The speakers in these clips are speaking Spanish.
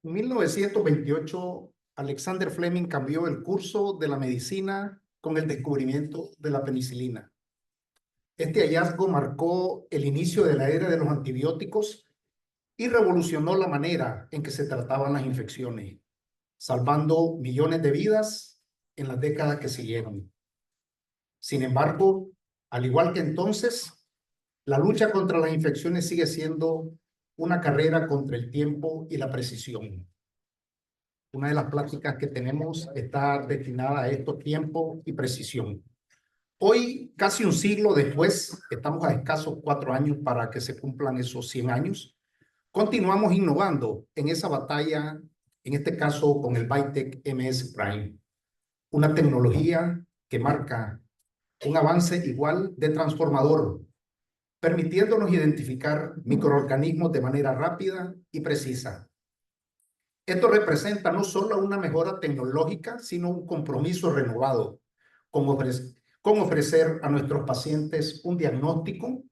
En 1928, Alexander Fleming cambió el curso de la medicina con el descubrimiento de la penicilina. Este hallazgo marcó el inicio de la era de los antibióticos y revolucionó la manera en que se trataban las infecciones, salvando millones de vidas en las décadas que siguieron. Sin embargo, al igual que entonces, la lucha contra las infecciones sigue siendo una carrera contra el tiempo y la precisión. Una de las pláticas que tenemos está destinada a estos tiempos y precisión. Hoy, casi un siglo después, estamos a escasos 4 años para que se cumplan esos 100 años, continuamos innovando en esa batalla, en este caso con el Bytec MS Prime, una tecnología que marca un avance igual de transformador, permitiéndonos identificar microorganismos de manera rápida y precisa. Esto representa no solo una mejora tecnológica, sino un compromiso renovado con ofrecer a nuestros pacientes un diagnóstico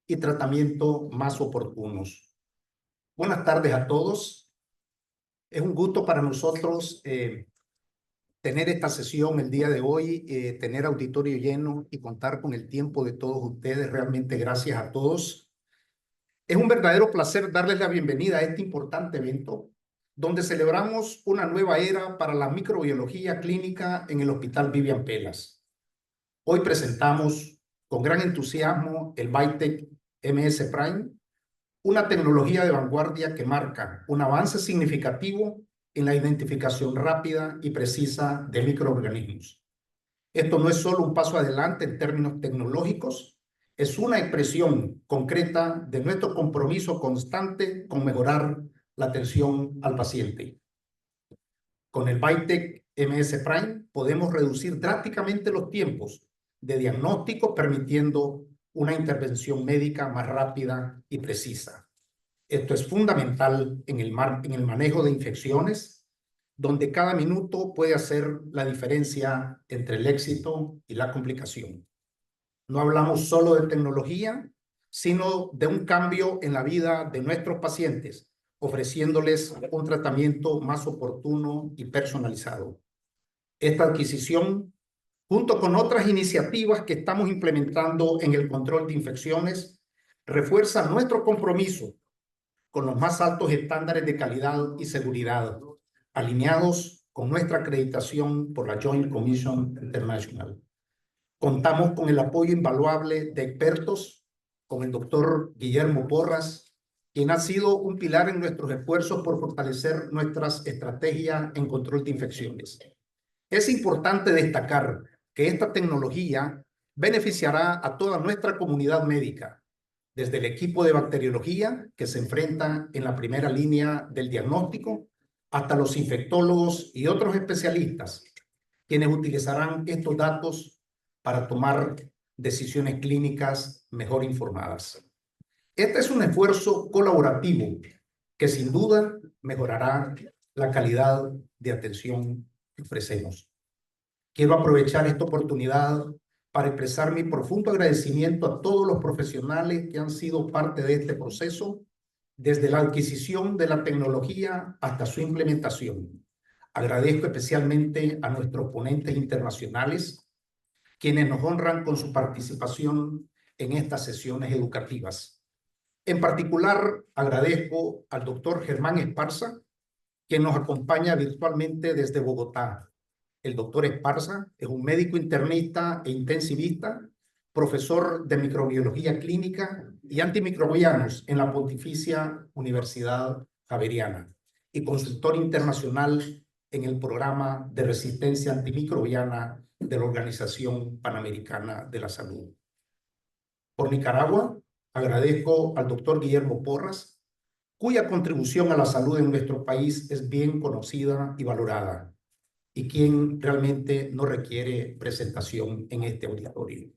y tratamiento más oportunos. Buenas tardes a todos. Es un gusto para nosotros tener esta sesión el día de hoy, tener auditorio lleno y contar con el tiempo de todos ustedes. Realmente gracias a todos. Es un verdadero placer darles la bienvenida a este importante evento, donde celebramos una nueva era para la microbiología clínica en el Hospital Vivian Pelas. Hoy presentamos con gran entusiasmo el Bytec MS Prime, una tecnología de vanguardia que marca un avance significativo en la identificación rápida y precisa de microorganismos. Esto no es solo un paso adelante en términos tecnológicos, es una expresión concreta de nuestro compromiso constante con mejorar la atención al paciente. Con el Bytec MS Prime podemos reducir drásticamente los tiempos de diagnóstico, permitiendo una intervención médica más rápida y precisa. Esto es fundamental en el manejo de infecciones, donde cada minuto puede hacer la diferencia entre el éxito y la complicación. No hablamos solo de tecnología, sino de un cambio en la vida de nuestros pacientes, ofreciéndoles un tratamiento más oportuno y personalizado. Esta adquisición, junto con otras iniciativas que estamos implementando en el control de infecciones, refuerza nuestro compromiso con los más altos estándares de calidad y seguridad, alineados con nuestra acreditación por la Joint Commission International. Contamos con el apoyo invaluable de expertos, con el doctor Guillermo Porras, quien ha sido un pilar en nuestros esfuerzos por fortalecer nuestras estrategias en control de infecciones. Es importante destacar que esta tecnología beneficiará a toda nuestra comunidad médica, desde el equipo de bacteriología que se enfrenta en la primera línea del diagnóstico, hasta los infectólogos y otros especialistas, quienes utilizarán estos datos para tomar decisiones clínicas mejor informadas. Este es un esfuerzo colaborativo que sin duda mejorará la calidad de atención que ofrecemos. Quiero aprovechar esta oportunidad para expresar mi profundo agradecimiento a todos los profesionales que han sido parte de este proceso, desde la adquisición de la tecnología hasta su implementación. Agradezco especialmente a nuestros ponentes internacionales, quienes nos honran con su participación en estas sesiones educativas. En particular, agradezco al doctor Germán Esparza, quien nos acompaña virtualmente desde Bogotá. El doctor Esparza es un médico internista e intensivista, profesor de microbiología clínica y antimicrobianos en la Pontificia Universidad Javeriana y consultor internacional en el programa de resistencia antimicrobiana de la Organización Panamericana de la Salud. Por Nicaragua, agradezco al doctor Guillermo Porras, cuya contribución a la salud en nuestro país es bien conocida y valorada, y quien realmente no requiere presentación en este auditorio.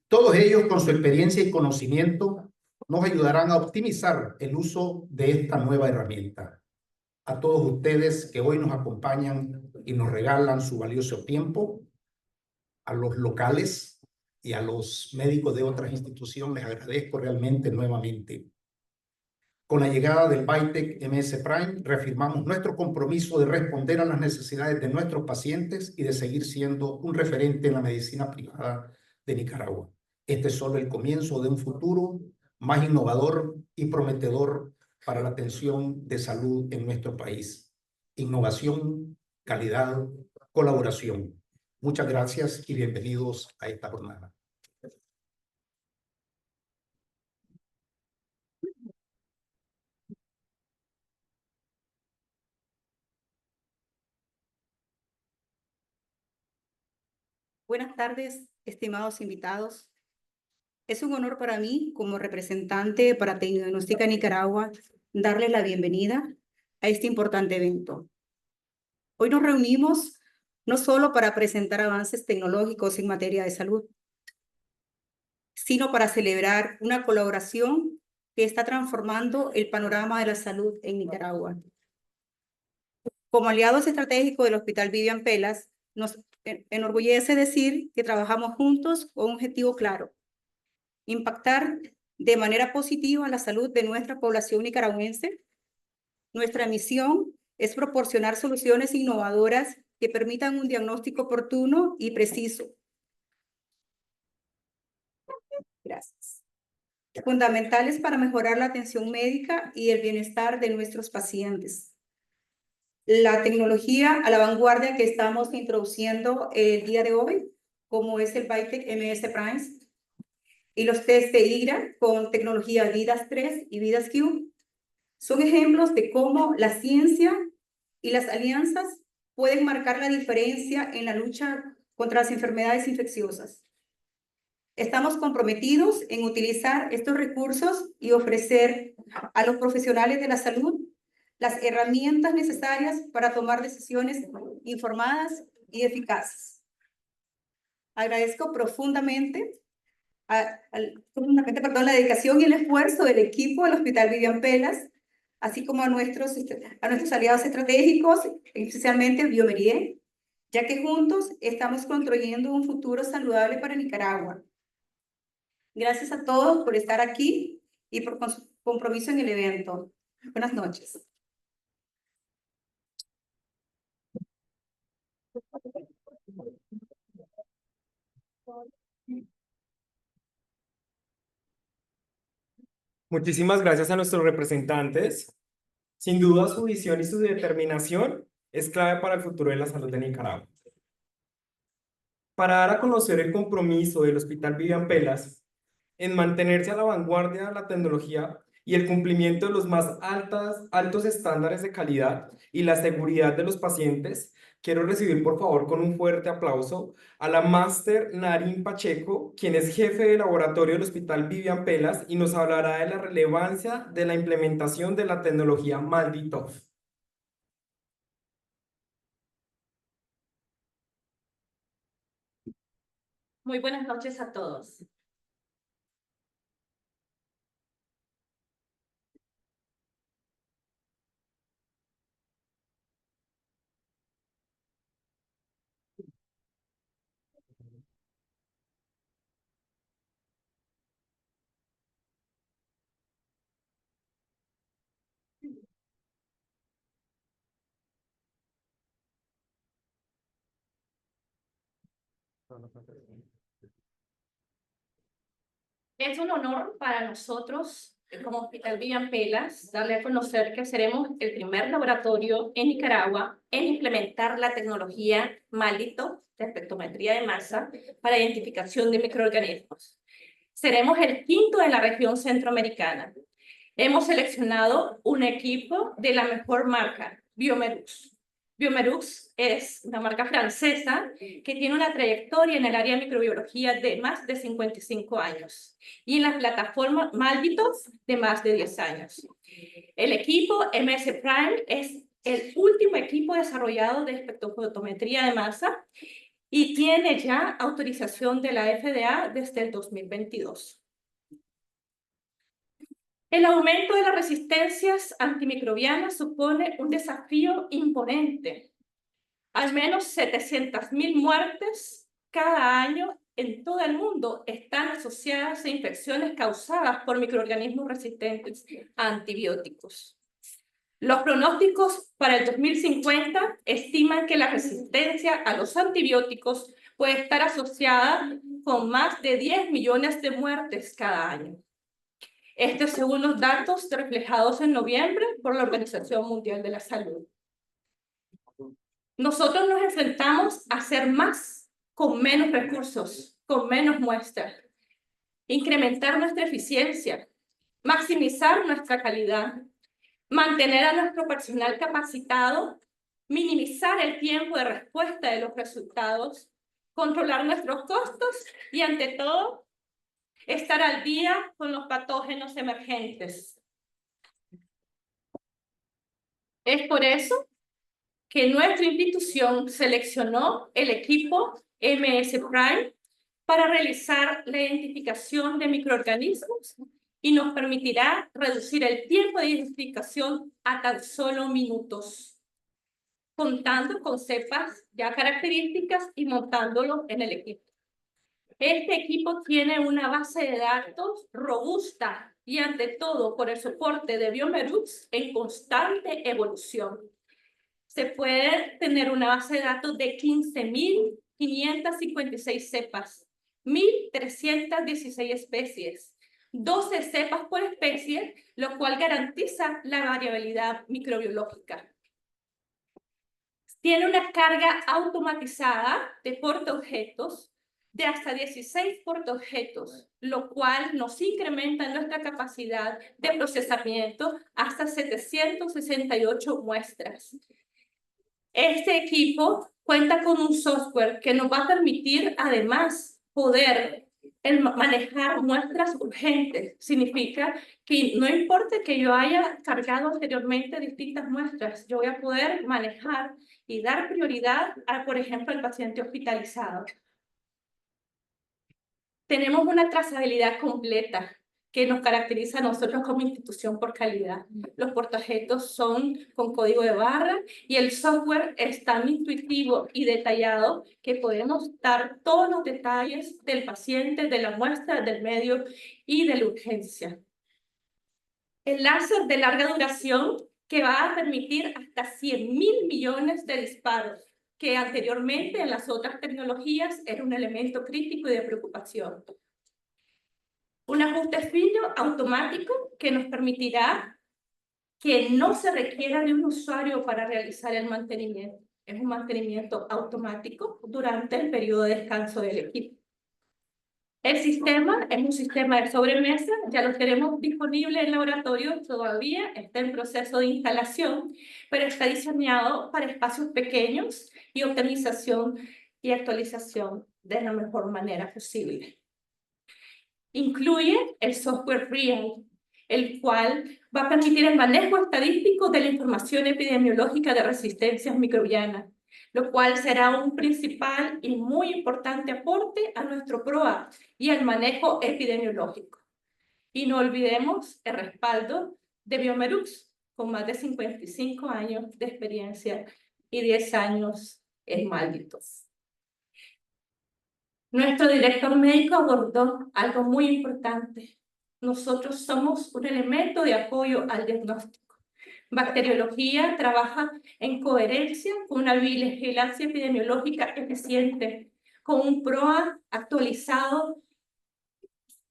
Todos ellos, con su experiencia y conocimiento, nos ayudarán a optimizar el uso de esta nueva herramienta. A todos ustedes que hoy nos acompañan y nos regalan su valioso tiempo, a los locales y a los médicos de otras instituciones, les agradezco realmente nuevamente. Con la llegada del Bytec MS Prime, reafirmamos nuestro compromiso de responder a las necesidades de nuestros pacientes y de seguir siendo un referente en la medicina privada de Nicaragua. Este es solo el comienzo de un futuro más innovador y prometedor para la atención de salud en nuestro país. Innovación, calidad, colaboración. Muchas gracias y bienvenidos a esta jornada. Buenas tardes, estimados invitados. Es un honor para mí, como representante para Tecnodiagnóstica Nicaragua, darles la bienvenida a este importante evento. Hoy nos reunimos no solo para presentar avances tecnológicos en materia de salud, sino para celebrar una colaboración que está transformando el panorama de la salud en Nicaragua. Como aliados estratégicos del Hospital Vivian Pelas, nos enorgullece decir que trabajamos juntos con un objetivo claro: impactar de manera positiva la salud de nuestra población nicaragüense. Nuestra misión es proporcionar soluciones innovadoras que permitan un diagnóstico oportuno y preciso. Gracias. Fundamentales para mejorar la atención médica y el bienestar de nuestros pacientes. La tecnología a la vanguardia que estamos introduciendo el día de hoy, como es el Bytec MS Prime, y los test de IGRA con tecnología VIDAS 3 y VIDAS Q, son ejemplos de cómo la ciencia y las alianzas pueden marcar la diferencia en la lucha contra las enfermedades infecciosas. Estamos comprometidos en utilizar estos recursos y ofrecer a los profesionales de la salud las herramientas necesarias para tomar decisiones informadas y eficaces. Agradezco profundamente la dedicación y el esfuerzo del equipo del Hospital Vivian Pelas, así como a nuestros aliados estratégicos, especialmente Biomerie, ya que juntos estamos construyendo un futuro saludable para Nicaragua. Gracias a todos por estar aquí y por su compromiso en el evento. Buenas noches. Muchísimas gracias a nuestros representantes. Sin duda, su visión y su determinación es clave para el futuro de la salud de Nicaragua. Para dar a conocer el compromiso del Hospital Vivian Pelas en mantenerse a la vanguardia de la tecnología y el cumplimiento de los más altos estándares de calidad y la seguridad de los pacientes, quiero recibir por favor con un fuerte aplauso a la máster Narin Pacheco, quien es jefe de laboratorio del Hospital Vivian Pelas y nos hablará de la relevancia de la implementación de la tecnología MALDI-TOF. Muy buenas noches a todos. Es un honor para nosotros, como Hospital Vivian Pelas, darle a conocer que seremos el primer laboratorio en Nicaragua en implementar la tecnología MALDI-TOF de espectrometría de masa para identificación de microorganismos. Seremos el quinto de la región centroamericana. Hemos seleccionado un equipo de la mejor marca, Biomerux. Biomerux es una marca francesa que tiene una trayectoria en el área de microbiología de más de 55 años y en la plataforma MALDI-TOF de más de 10 años. El equipo MS Prime es el último equipo desarrollado de espectrofotometría de masa y tiene ya autorización de la FDA desde el 2022. El aumento de las resistencias antimicrobianas supone un desafío imponente. Al menos 700.000 muertes cada año en todo el mundo están asociadas a infecciones causadas por microorganismos resistentes a antibióticos. Los pronósticos para el 2050 estiman que la resistencia a los antibióticos puede estar asociada con más de 10 millones de muertes cada año. Esto según los datos reflejados en noviembre por la Organización Mundial de la Salud. Nosotros nos enfrentamos a hacer más con menos recursos, con menos muestras, incrementar nuestra eficiencia, maximizar nuestra calidad, mantener a nuestro personal capacitado, minimizar el tiempo de respuesta de los resultados, controlar nuestros costos y, ante todo, estar al día con los patógenos emergentes. Es por eso que nuestra institución seleccionó el equipo MS Prime para realizar la identificación de microorganismos y nos permitirá reducir el tiempo de identificación a tan solo minutos, contando con cepas ya características y montándolo en el equipo. Este equipo tiene una base de datos robusta y, ante todo, por el soporte de Biomerux en constante evolución. Se puede tener una base de datos de 15.556 cepas, 1.316 especies, 12 cepas por especie, lo cual garantiza la variabilidad microbiológica. Tiene una carga automatizada de portaobjetos de hasta 16 portaobjetos, lo cual nos incrementa nuestra capacidad de procesamiento hasta 768 muestras. Este equipo cuenta con un software que nos va a permitir, además, poder manejar muestras urgentes. Significa que no importa que yo haya cargado anteriormente distintas muestras, yo voy a poder manejar y dar prioridad a, por ejemplo, al paciente hospitalizado. Tenemos una trazabilidad completa que nos caracteriza a nosotros como institución por calidad. Los portaobjetos son con código de barra y el software es tan intuitivo y detallado que podemos dar todos los detalles del paciente, de la muestra, del medio y de la urgencia. El láser de larga duración que va a permitir hasta 100.000 millones de disparos, que anteriormente en las otras tecnologías era un elemento crítico y de preocupación. Un ajuste fino automático que nos permitirá que no se requiera de un usuario para realizar el mantenimiento. Es un mantenimiento automático durante el periodo de descanso del equipo. El sistema es un sistema de sobremesa, ya lo tenemos disponible en laboratorio, todavía está en proceso de instalación, pero está diseñado para espacios pequeños y optimización y actualización de la mejor manera posible. Incluye el software REAL, el cual va a permitir el manejo estadístico de la información epidemiológica de resistencias microbianas, lo cual será un principal y muy importante aporte a nuestro PROA y al manejo epidemiológico. Y no olvidemos el respaldo de Biomerux, con más de 55 años de experiencia y 10 años en malditos. Nuestro director médico abordó algo muy importante. Nosotros somos un elemento de apoyo al diagnóstico. Bacteriología trabaja en coherencia con una vigilancia epidemiológica eficiente, con un PROA actualizado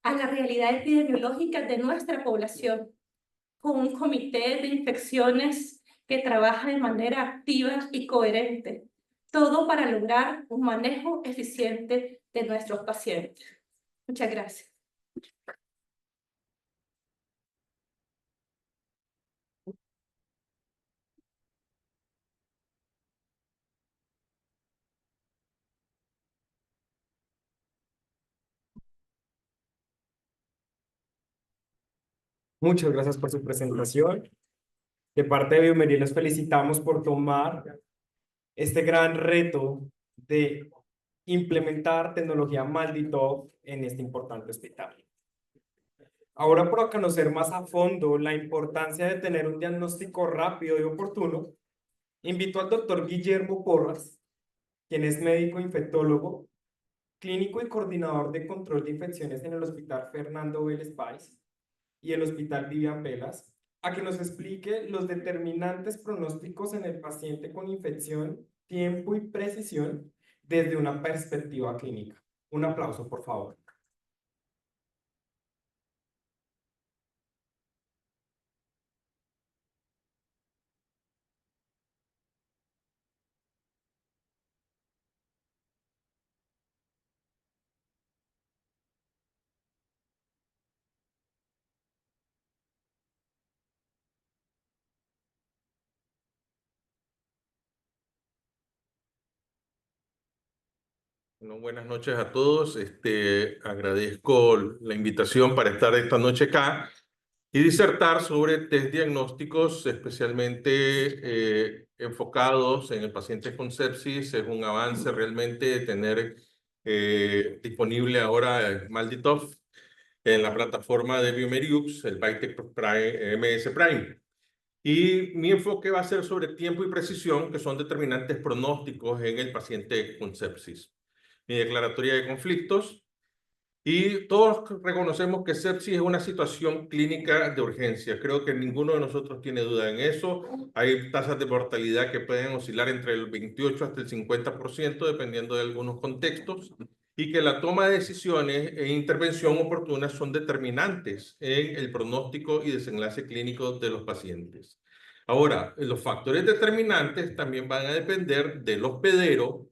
a la realidad epidemiológica de nuestra población, con un comité de infecciones que trabaja de manera activa y coherente, todo para lograr un manejo eficiente de nuestros pacientes. Muchas gracias. Muchas gracias por su presentación. De parte de Biomería los felicitamos por tomar este gran reto de implementar tecnología Malditov en este importante hospital. Ahora, para conocer más a fondo la importancia de tener un diagnóstico rápido y oportuno, invito al doctor Guillermo Porras, quien es médico infectólogo clínico y coordinador de control de infecciones en el Hospital Fernando Vélez Páez y el Hospital Vivian Pelas, a que nos explique los determinantes pronósticos en el paciente con infección, tiempo y precisión desde una perspectiva clínica. Un aplauso, por favor. Bueno, buenas noches a todos. Agradezco la invitación para estar esta noche acá y disertar sobre test diagnósticos, especialmente enfocados en el paciente con sepsis. Es un avance realmente tener disponible ahora MALDI-TOF en la plataforma de Biomediux, el Bitec MS Prime. Y mi enfoque va a ser sobre tiempo y precisión, que son determinantes pronósticos en el paciente con sepsis. Mi declaratoria de conflictos, y todos reconocemos que sepsis es una situación clínica de urgencia. Creo que ninguno de nosotros tiene duda en eso. Hay tasas de mortalidad que pueden oscilar entre el 28 hasta el 50%, dependiendo de algunos contextos, y que la toma de decisiones e intervención oportuna son determinantes en el pronóstico y desenlace clínico de los pacientes. Ahora, los factores determinantes también van a depender del hospedero,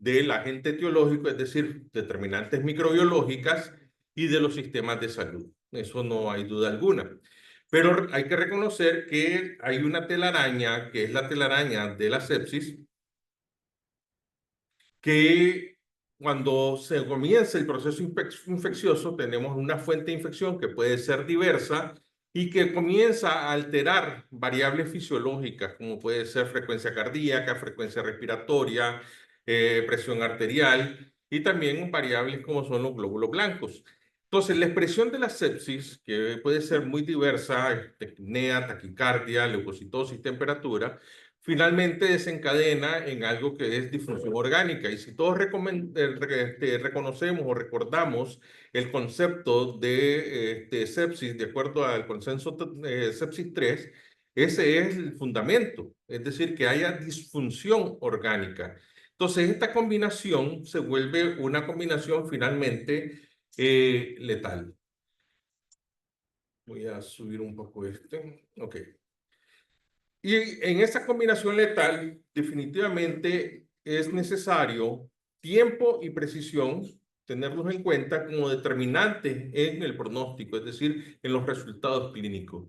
del agente etiológico, es decir, determinantes microbiológicas y de los sistemas de salud. Eso no hay duda alguna. Pero hay que reconocer que hay una telaraña, que es la telaraña de la sepsis, que cuando se comienza el proceso infeccioso tenemos una fuente de infección que puede ser diversa y que comienza a alterar variables fisiológicas, como puede ser frecuencia cardíaca, frecuencia respiratoria, presión arterial y también variables como son los glóbulos blancos. Entonces, la expresión de la sepsis, que puede ser muy diversa, apnea, taquicardia, leucocitosis, temperatura, finalmente desencadena en algo que es disfunción orgánica. Y si todos reconocemos o recordamos el concepto de sepsis, de acuerdo al consenso sepsis 3, ese es el fundamento, es decir, que haya disfunción orgánica. Entonces, esta combinación se vuelve una combinación finalmente letal. Voy a subir un poco este. Ok. Y en esa combinación letal, definitivamente es necesario tiempo y precisión, tenerlos en cuenta como determinantes en el pronóstico, es decir, en los resultados clínicos.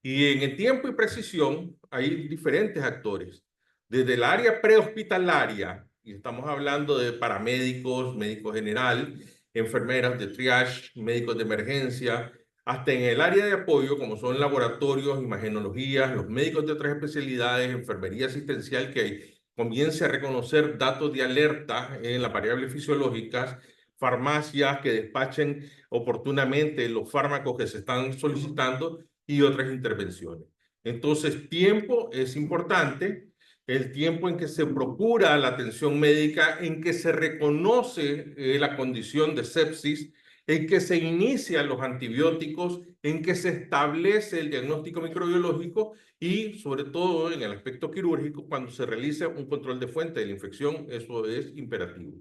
Y en el tiempo y precisión hay diferentes actores. Desde el área prehospitalaria, y estamos hablando de paramédicos, médico general, enfermeras de triage, médicos de emergencia, hasta en el área de apoyo, como son laboratorios, imagenologías, los médicos de otras especialidades, enfermería asistencial, que comience a reconocer datos de alerta en las variables fisiológicas, farmacias que despachen oportunamente los fármacos que se están solicitando y otras intervenciones. Entonces, tiempo es importante, el tiempo en que se procura la atención médica, en que se reconoce la condición de sepsis, en que se inician los antibióticos, en que se establece el diagnóstico microbiológico y, sobre todo, en el aspecto quirúrgico, cuando se realiza un control de fuente de la infección, eso es imperativo.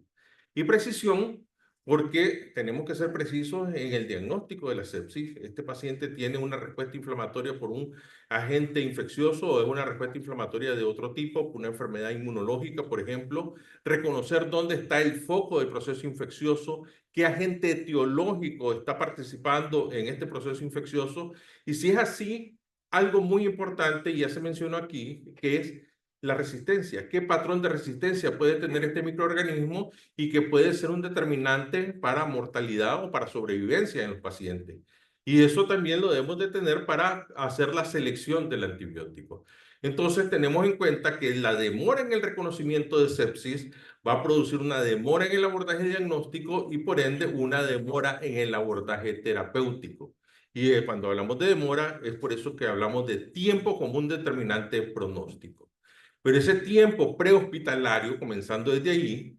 Y precisión, porque tenemos que ser precisos en el diagnóstico de la sepsis. Este paciente tiene una respuesta inflamatoria por un agente infeccioso o es una respuesta inflamatoria de otro tipo, una enfermedad inmunológica, por ejemplo. Reconocer dónde está el foco del proceso infeccioso, qué agente etiológico está participando en este proceso infeccioso. Y si es así, algo muy importante, ya se mencionó aquí, que es la resistencia. ¿Qué patrón de resistencia puede tener este microorganismo y que puede ser un determinante para mortalidad o para sobrevivencia en los pacientes? Y eso también lo debemos de tener para hacer la selección del antibiótico. Entonces tenemos en cuenta que la demora en el reconocimiento de sepsis va a producir una demora en el abordaje diagnóstico y por ende una demora en el abordaje terapéutico. Y cuando hablamos de demora es por eso que hablamos de tiempo como un determinante pronóstico. Pero ese tiempo prehospitalario, comenzando desde ahí,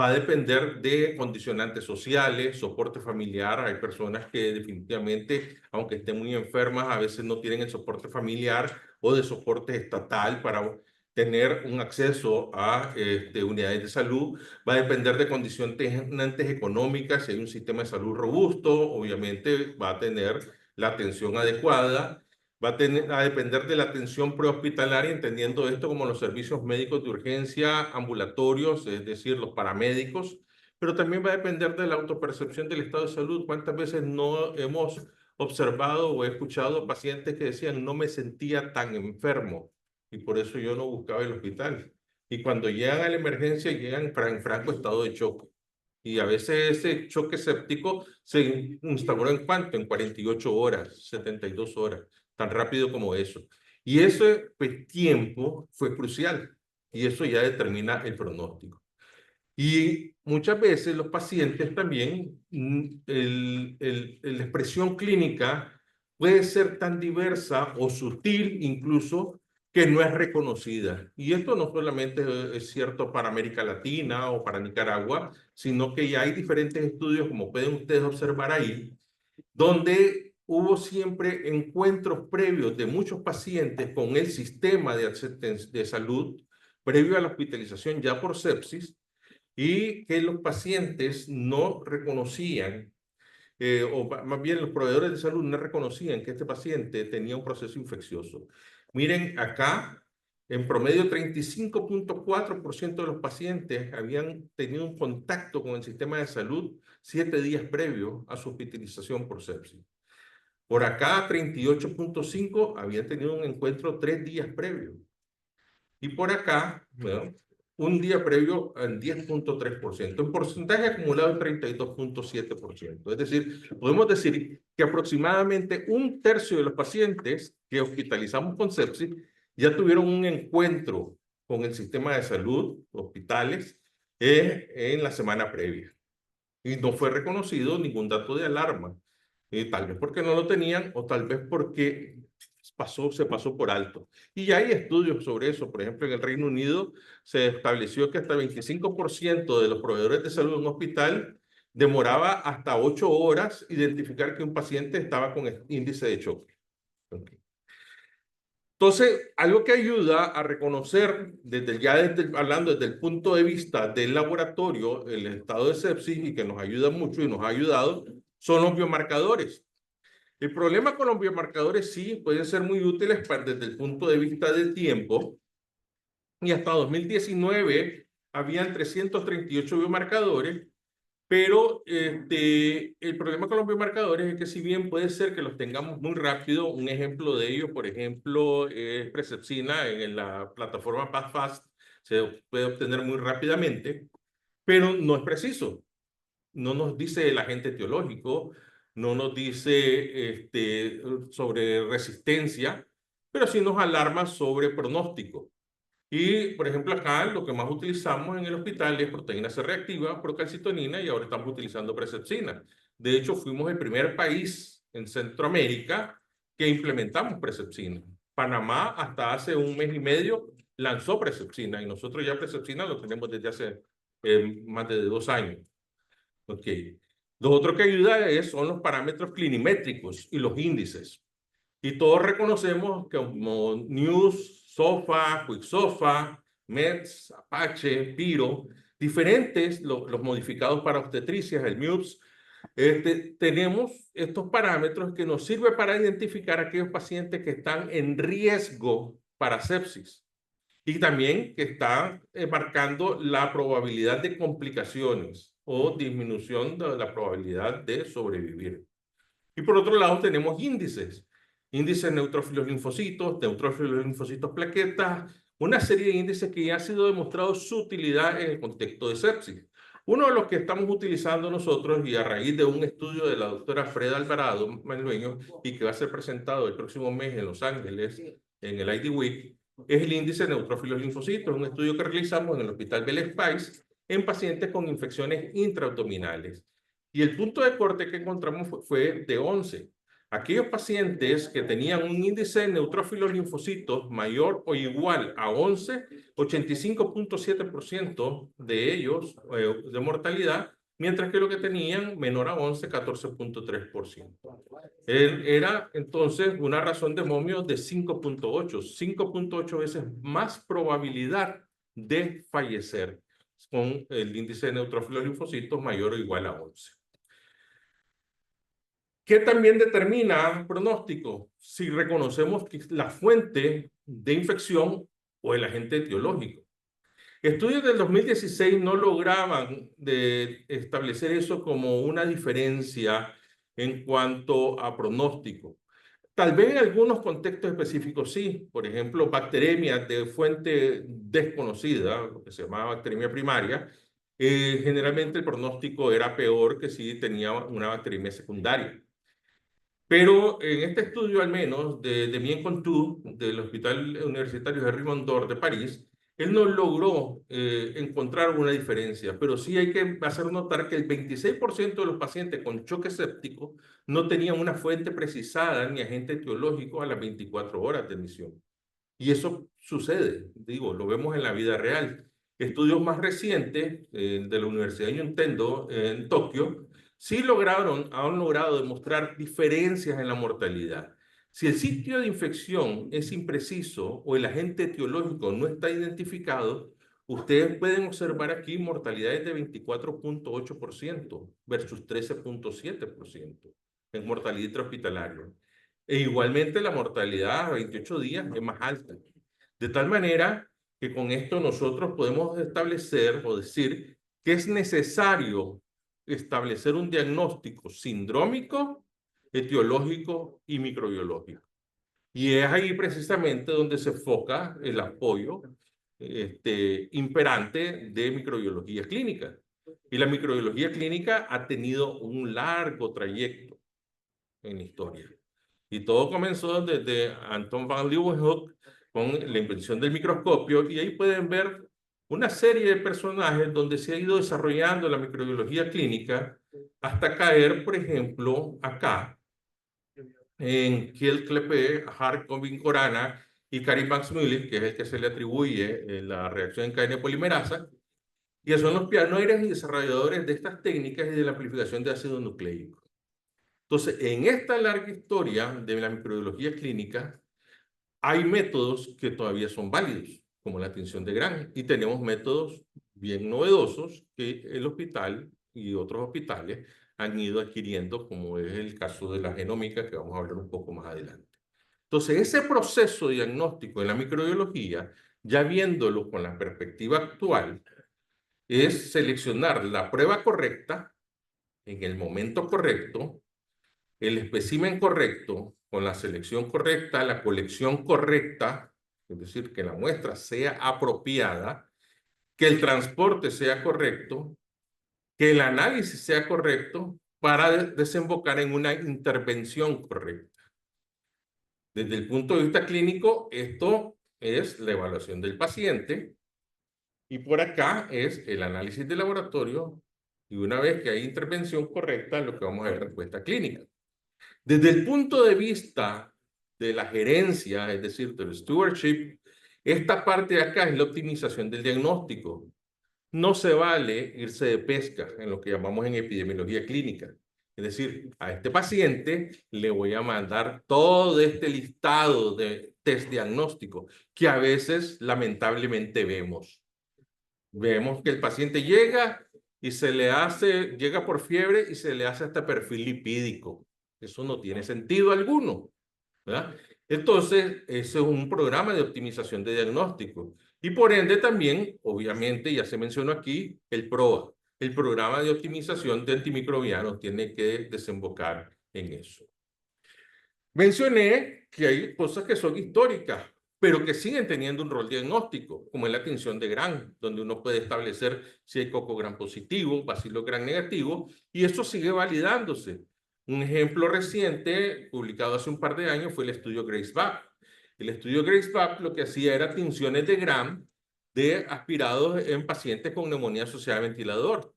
va a depender de condicionantes sociales, soporte familiar. Hay personas que definitivamente, aunque estén muy enfermas, a veces no tienen el soporte familiar o de soporte estatal para tener un acceso a unidades de salud. Va a depender de condicionantes económicas. Si hay un sistema de salud robusto, obviamente va a tener la atención adecuada. Va a depender de la atención prehospitalaria, entendiendo esto como los servicios médicos de urgencia, ambulatorios, es decir, los paramédicos, pero también va a depender de la autopercepción del estado de salud. ¿Cuántas veces no hemos observado o he escuchado pacientes que decían no me sentía tan enfermo y por eso yo no buscaba el hospital? Y cuando llegan a la emergencia llegan en franco estado de shock. Y a veces ese choque séptico se instauró ¿en cuánto? En 48 horas, 72 horas, tan rápido como eso. Y ese tiempo fue crucial y eso ya determina el pronóstico. Y muchas veces los pacientes también, la expresión clínica puede ser tan diversa o sutil incluso que no es reconocida. Y esto no solamente es cierto para América Latina o para Nicaragua, sino que ya hay diferentes estudios, como pueden ustedes observar ahí, donde hubo siempre encuentros previos de muchos pacientes con el sistema de salud previo a la hospitalización ya por sepsis, y que los pacientes no reconocían, o más bien los proveedores de salud no reconocían que este paciente tenía un proceso infeccioso. Miren acá, en promedio 35.4% de los pacientes habían tenido un contacto con el sistema de salud 7 días previo a su hospitalización por sepsis. Por acá 38.5% habían tenido un encuentro 3 días previo. Y por acá, bueno, un día previo al 10.3%, un porcentaje acumulado en 32.7%. Es decir, podemos decir que aproximadamente 1/3 de los pacientes que hospitalizamos con sepsis ya tuvieron un encuentro con el sistema de salud, hospitales, en la semana previa. Y no fue reconocido ningún dato de alarma. Tal vez porque no lo tenían o tal vez porque se pasó por alto. Y ya hay estudios sobre eso. Por ejemplo, en el Reino Unido se estableció que hasta 25% de los proveedores de salud en un hospital demoraba hasta 8 horas identificar que un paciente estaba con índice de choque. Okay. Entonces, algo que ayuda a reconocer, hablando desde el punto de vista del laboratorio, el estado de sepsis, y que nos ayuda mucho y nos ha ayudado, son los biomarcadores. El problema con los biomarcadores sí pueden ser muy útiles desde el punto de vista del tiempo. Y hasta 2019 habían 338 biomarcadores, pero el problema con los biomarcadores es que si bien puede ser que los tengamos muy rápido, un ejemplo de ello, por ejemplo, es Presepsina en la plataforma PathFast, se puede obtener muy rápidamente, pero no es preciso. No nos dice el agente etiológico, no nos dice sobre resistencia, pero sí nos alarma sobre pronóstico. Y, por ejemplo, acá lo que más utilizamos en el hospital es proteína C reactiva, procalcitonina, y ahora estamos utilizando Presepsina. De hecho, fuimos el primer país en Centroamérica que implementamos Presepsina. Panamá, hasta hace 1 mes y medio, lanzó Presepsina, y nosotros ya Presepsina lo tenemos desde hace más de 2 años. Ok. Lo otro que ayuda son los parámetros clinimétricos y los índices. Y todos reconocemos que como News, SOFA, QuickSOFA, MEDS, Apache, Piro, diferentes, los modificados para obstetricias, el MUPS, tenemos estos parámetros que nos sirven para identificar a aquellos pacientes que están en riesgo para sepsis y también que están marcando la probabilidad de complicaciones o disminución de la probabilidad de sobrevivir. Y por otro lado tenemos índices neutrófilos linfocitos plaquetas, una serie de índices que ya ha sido demostrado su utilidad en el contexto de sepsis. Uno de los que estamos utilizando nosotros, y a raíz de un estudio de la doctora Freda Alvarado Manueño, y que va a ser presentado el próximo mes en Los Ángeles, en el IDWeek, es el índice de neutrófilos linfocitos, un estudio que realizamos en el Hospital Belés Pais en pacientes con infecciones intraabdominales. Y el punto de corte que encontramos fue de 11. Aquellos pacientes que tenían un índice de neutrófilos linfocitos mayor o igual a 11, 85.7% de ellos de mortalidad, mientras que lo que tenían menor a 11, 14.3%. Era entonces una razón de momio de 5.8 veces más probabilidad de fallecer con el índice de neutrófilos linfocitos mayor o igual a 11. ¿Qué también determina pronóstico? Si reconocemos que la fuente de infección o el agente etiológico. Estudios del 2016 no lograban establecer eso como una diferencia en cuanto a pronóstico. Tal vez en algunos contextos específicos sí. Por ejemplo, bacteremia de fuente desconocida, lo que se llamaba bacteremia primaria, generalmente el pronóstico era peor que si tenía una bacteremia secundaria. Pero en este estudio, al menos, de Damien Contour, del Hospital Universitario Henri Mondor de París, él no logró encontrar una diferencia, pero sí hay que hacer notar que el 26% de los pacientes con choque séptico no tenían una fuente precisada ni agente etiológico a las 24 horas de admisión. Y eso sucede, digo, lo vemos en la vida real. Estudios más recientes de la Universidad de Nintendo en Tokio sí han logrado demostrar diferencias en la mortalidad. Si el sitio de infección es impreciso o el agente etiológico no está identificado, ustedes pueden observar aquí mortalidades de 24.8% versus 13.7% en mortalidad intrahospitalaria. E igualmente la mortalidad a 28 días es más alta. De tal manera que con esto nosotros podemos establecer o decir que es necesario establecer un diagnóstico sindrómico, etiológico y microbiológico. Y es ahí precisamente donde se enfoca el apoyo imperante de microbiología clínica. Y la microbiología clínica ha tenido un largo trayecto en la historia. Y todo comenzó desde Anton van Leeuwenhoek con la invención del microscopio, y ahí pueden ver una serie de personajes donde se ha ido desarrollando la microbiología clínica hasta caer, por ejemplo, acá, en Kjell Kleppe, Hark Korana y Karim Max-Müller, que es el que se le atribuye la reacción en cadena polimerasa, y son los pioneros y desarrolladores de estas técnicas y de la amplificación de ácido nucleico. Entonces, en esta larga historia de la microbiología clínica, hay métodos que todavía son válidos, como la tinción de Gram, y tenemos métodos bien novedosos que el hospital y otros hospitales han ido adquiriendo, como es el caso de la genómica, que vamos a hablar un poco más adelante. Entonces, ese proceso diagnóstico en la microbiología, ya viéndolo con la perspectiva actual, es seleccionar la prueba correcta en el momento correcto, el espécimen correcto, con la selección correcta, la colección correcta, es decir, que la muestra sea apropiada, que el transporte sea correcto, que el análisis sea correcto para desembocar en una intervención correcta. Desde el punto de vista clínico, esto es la evaluación del paciente, y por acá es el análisis de laboratorio, y una vez que hay intervención correcta, lo que vamos a ver es respuesta clínica. Desde el punto de vista de la gerencia, es decir, del stewardship, esta parte de acá es la optimización del diagnóstico. No se vale irse de pesca en lo que llamamos en epidemiología clínica. Es decir, a este paciente le voy a mandar todo este listado de test diagnósticos que a veces lamentablemente vemos. Vemos que el paciente llega y llega por fiebre y se le hace hasta perfil lipídico. Eso no tiene sentido alguno, ¿verdad? Entonces, ese es un programa de optimización de diagnóstico. Y por ende también, obviamente, ya se mencionó aquí, el PROA, el programa de optimización de antimicrobianos, tiene que desembocar en eso. Mencioné que hay cosas que son históricas, pero que siguen teniendo un rol diagnóstico, como es la tinción de Gram, donde uno puede establecer si hay coco Gram positivo, bacilo Gram negativo, y eso sigue validándose. Un ejemplo reciente, publicado hace un par de años, fue el estudio Grace-Babb. El estudio Grace-Babb lo que hacía era tinciones de Gram de aspirados en pacientes con neumonía asociada a ventilador.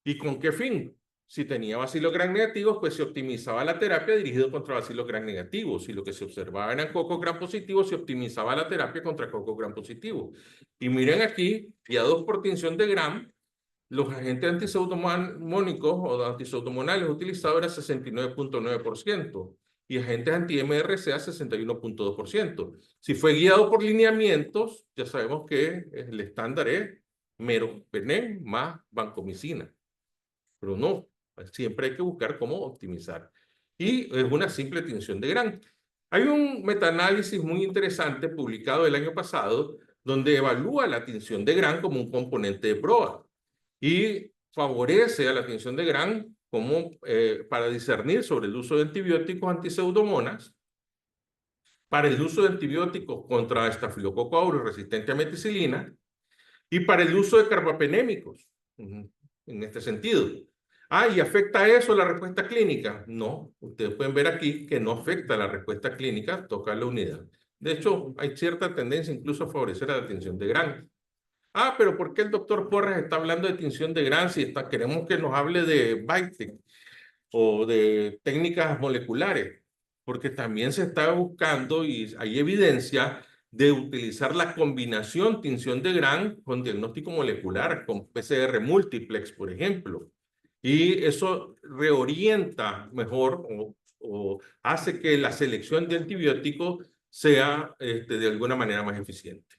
¿Y con qué fin? Si tenía bacilos gram negativos, pues se optimizaba la terapia dirigida contra bacilos gram negativos. Si lo que se observaba eran cocos gram positivos, se optimizaba la terapia contra cocos gram positivos. Y miren aquí, guiados por tinción de gram, los agentes antipseudomónicos o antiseudomonales utilizados eran 69.9% y agentes anti-MRCA 61.2%. Si fue guiado por lineamientos, ya sabemos que el estándar es meropenem más vancomicina. Pero no, siempre hay que buscar cómo optimizar. Y es una simple tinción de gram. Hay un metaanálisis muy interesante publicado el año pasado donde evalúa la tinción de gram como un componente de PROA y favorece a la tinción de gram como, para discernir sobre el uso de antibióticos antipseudomonas, para el uso de antibióticos contra estafilococo aureus resistente a meticilina y para el uso de carbapenémicos, en este sentido. ¿Y afecta eso la respuesta clínica? No, ustedes pueden ver aquí que no afecta la respuesta clínica, toca la unidad. De hecho, hay cierta tendencia incluso a favorecer a la tinción de gram. Pero ¿por qué el doctor Porras está hablando de tinción de gram si queremos que nos hable de Biotech o de técnicas moleculares? Porque también se está buscando y hay evidencia de utilizar la combinación tinción de gram con diagnóstico molecular, con PCR múltiplex, por ejemplo. Y eso reorienta mejor o hace que la selección de antibióticos sea de alguna manera más eficiente.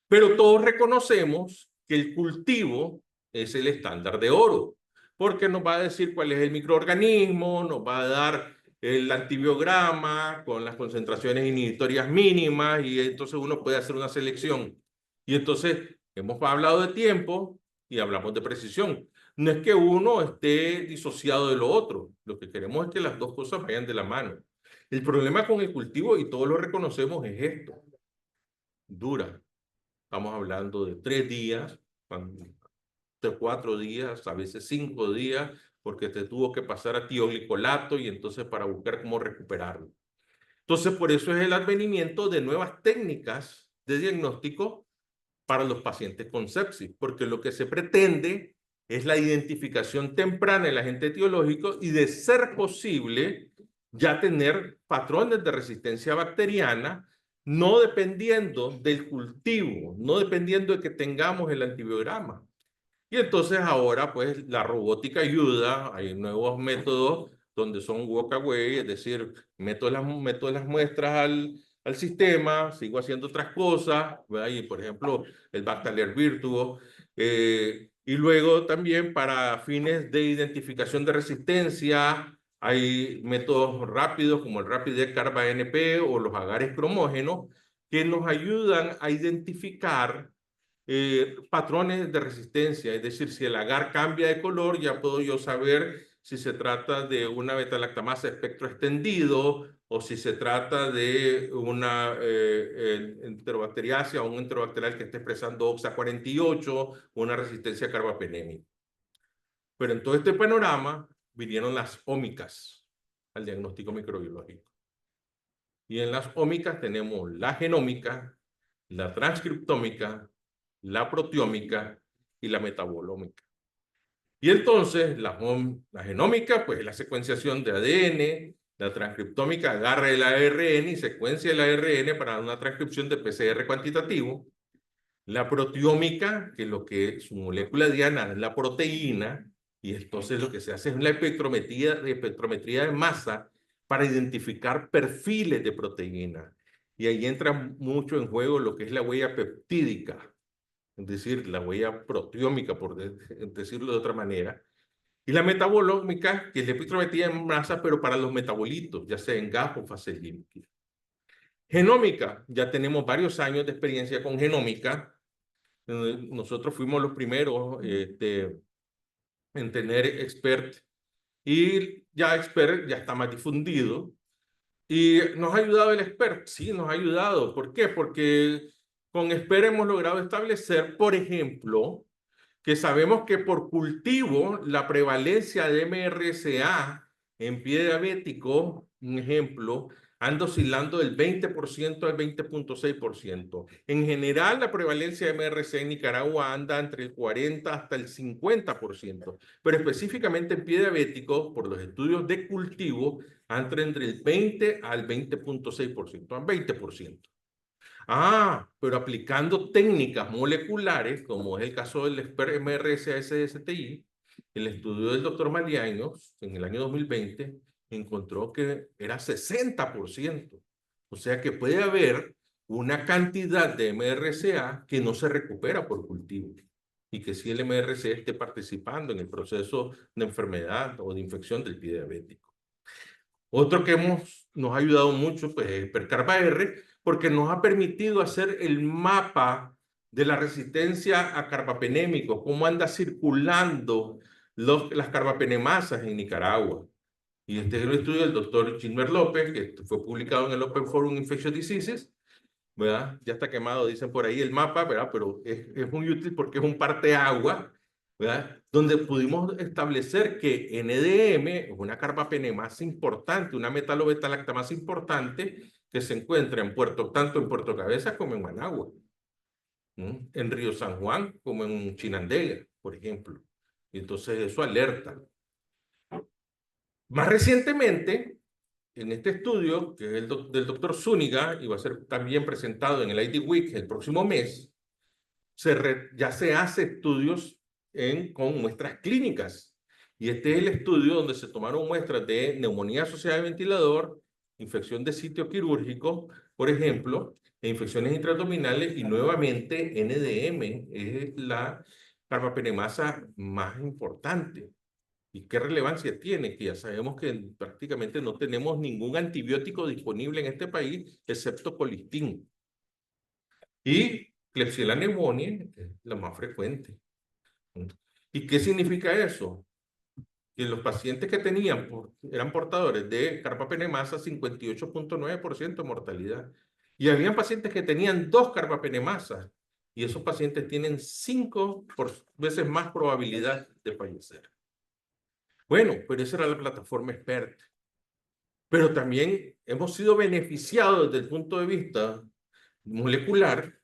Pero todos reconocemos que el cultivo es el estándar de oro, porque nos va a decir cuál es el microorganismo, nos va a dar el antibiograma con las concentraciones inhibitorias mínimas y entonces uno puede hacer una selección. Y entonces hemos hablado de tiempo y hablamos de precisión. No es que uno esté disociado de lo otro, lo que queremos es que las dos cosas vayan de la mano. El problema con el cultivo, y todos lo reconocemos, es esto: dura. Estamos hablando de 3 días, de 4 días, a veces 5 días, porque te tuvo que pasar a tioglicolato y entonces para buscar cómo recuperarlo. Entonces, por eso es el advenimiento de nuevas técnicas de diagnóstico para los pacientes con sepsis, porque lo que se pretende es la identificación temprana del agente etiológico y, de ser posible, ya tener patrones de resistencia bacteriana, no dependiendo del cultivo, no dependiendo de que tengamos el antibiograma. Y entonces ahora, pues, la robótica ayuda, hay nuevos métodos donde son walk-away, es decir, meto las muestras al sistema, sigo haciendo otras cosas, ¿verdad? Y, por ejemplo, el Bactalier Virtuo, y luego también para fines de identificación de resistencia, hay métodos rápidos como el Rapid Carba NP o los agares cromógenos que nos ayudan a identificar patrones de resistencia. Es decir, si el agar cambia de color, ya puedo yo saber si se trata de una beta-lactamasa espectro extendido o si se trata de una enterobacteriácea o un enterobacterial que esté expresando OXA48 o una resistencia carbapenémica. Pero en todo este panorama vinieron las ómicas al diagnóstico microbiológico. Y en las ómicas tenemos la genómica, la transcriptómica, la proteómica y la metabolómica. Y entonces la genómica, pues, es la secuenciación de ADN, la transcriptómica agarra el ARN y secuencia el ARN para una transcripción de PCR cuantitativo. La proteómica, que lo que su molécula diana es la proteína, y entonces lo que se hace es la espectrometría de masa para identificar perfiles de proteína. Y ahí entra mucho en juego lo que es la huella peptídica, es decir, la huella proteómica, por decirlo de otra manera, y la metabolómica, que es la espectrometría en masa, pero para los metabolitos, ya sea en gas o fase líquida. Genómica, ya tenemos varios años de experiencia con genómica. Nosotros fuimos los primeros en tener expert, y ya expert ya está más difundido. ¿Y nos ha ayudado el expert? Sí, nos ha ayudado. ¿Por qué? Porque con expert hemos logrado establecer, por ejemplo, que sabemos que por cultivo la prevalencia de MRSA en pie diabético, un ejemplo, anda oscilando del 20% al 20.6%. En general, la prevalencia de MRC en Nicaragua anda entre el 40 hasta el 50%, pero específicamente en pie diabético, por los estudios de cultivo, anda entre el 20 al 20.6%, al 20%. Ah, pero aplicando técnicas moleculares, como es el caso del MRSA-SSTI, el estudio del doctor Maliaños en el año 2020 encontró que era 60%. O sea que puede haber una cantidad de MRSA que no se recupera por cultivo y que si el MRSA esté participando en el proceso de enfermedad o de infección del pie diabético. Otro que nos ha ayudado mucho pues, es PERCARBA-R, porque nos ha permitido hacer el mapa de la resistencia a carbapenémicos, cómo anda circulando las carbapenemasas en Nicaragua. Y este es un estudio del doctor Gilmer López, que fue publicado en el Open Forum Infectious Diseases, ¿verdad? Ya está quemado, dicen por ahí el mapa, ¿verdad? Pero es muy útil porque es un parteagua, ¿verdad? Donde pudimos establecer que NDM es una carbapenemasa importante, una metalobetalactamasa importante que se encuentra tanto en Puerto Cabezas como en Managua, en Río San Juan como en Chinandega, por ejemplo. Y entonces eso alerta. Más recientemente, en este estudio, que es del doctor Zúñiga, y va a ser también presentado en el IDWeek el próximo mes, ya se hace estudios con muestras clínicas. Y este es el estudio donde se tomaron muestras de neumonía asociada al ventilador, infección de sitio quirúrgico, por ejemplo, e infecciones intraabdominales, y nuevamente NDM es la carbapenemasa más importante. ¿Y qué relevancia tiene? Que ya sabemos que prácticamente no tenemos ningún antibiótico disponible en este país, excepto colistin. Y Klebsiella pneumoniae es la más frecuente. ¿Y qué significa eso? Que los pacientes que eran portadores de carbapenemasa, 58.9% de mortalidad. Y habían pacientes que tenían 2 carbapenemasas, y esos pacientes tienen 5 veces más probabilidad de fallecer. Bueno, pero esa era la plataforma experta. Pero también hemos sido beneficiados desde el punto de vista molecular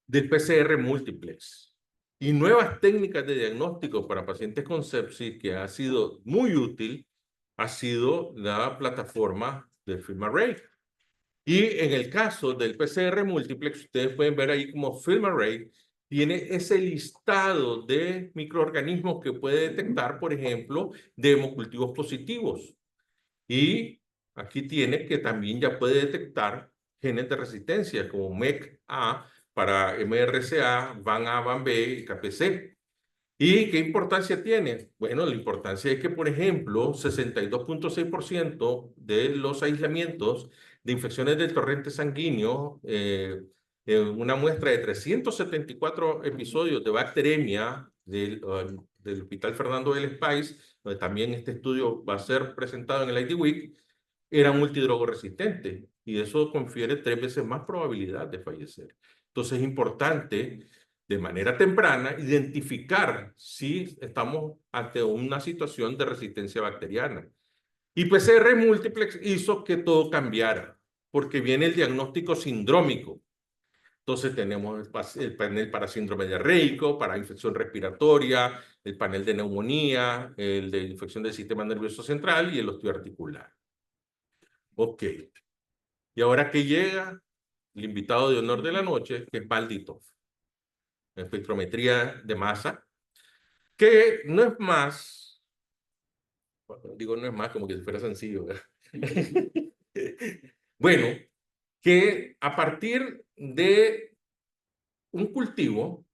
del PCR multiplex y nuevas técnicas de diagnóstico para pacientes con sepsis, que ha sido muy útil, ha sido la plataforma del FilmArray. Y en el caso del PCR multiplex, ustedes pueden ver ahí como FilmArray tiene ese listado de microorganismos que puede detectar, por ejemplo, de hemocultivos positivos. Y aquí tiene que también ya puede detectar genes de resistencia como MEC-A para MRCA, VAN-A, VAN-B y KPC. ¿Y qué importancia tiene? Bueno, la importancia es que, por ejemplo, 62.6% de los aislamientos de infecciones del torrente sanguíneo, una muestra de 374 episodios de bacteremia del Hospital Fernando del Espais, donde también este estudio va a ser presentado en el IDWeek, eran multidrogoresistentes, y eso confiere 3 veces más probabilidad de fallecer. Entonces es importante de manera temprana identificar si estamos ante una situación de resistencia bacteriana. Y PCR múltiplex hizo que todo cambiara, porque viene el diagnóstico sindrómico. Entonces tenemos el panel para síndrome diarreico, para infección respiratoria, el panel de neumonía, el de infección del sistema nervioso central y el osteoarticular. Ok. Y ahora que llega el invitado de honor de la noche, que es Balditov. Espectrometría de masa, que no es más, digo no es más como que si fuera sencillo, ¿verdad? Bueno, que a partir de un cultivo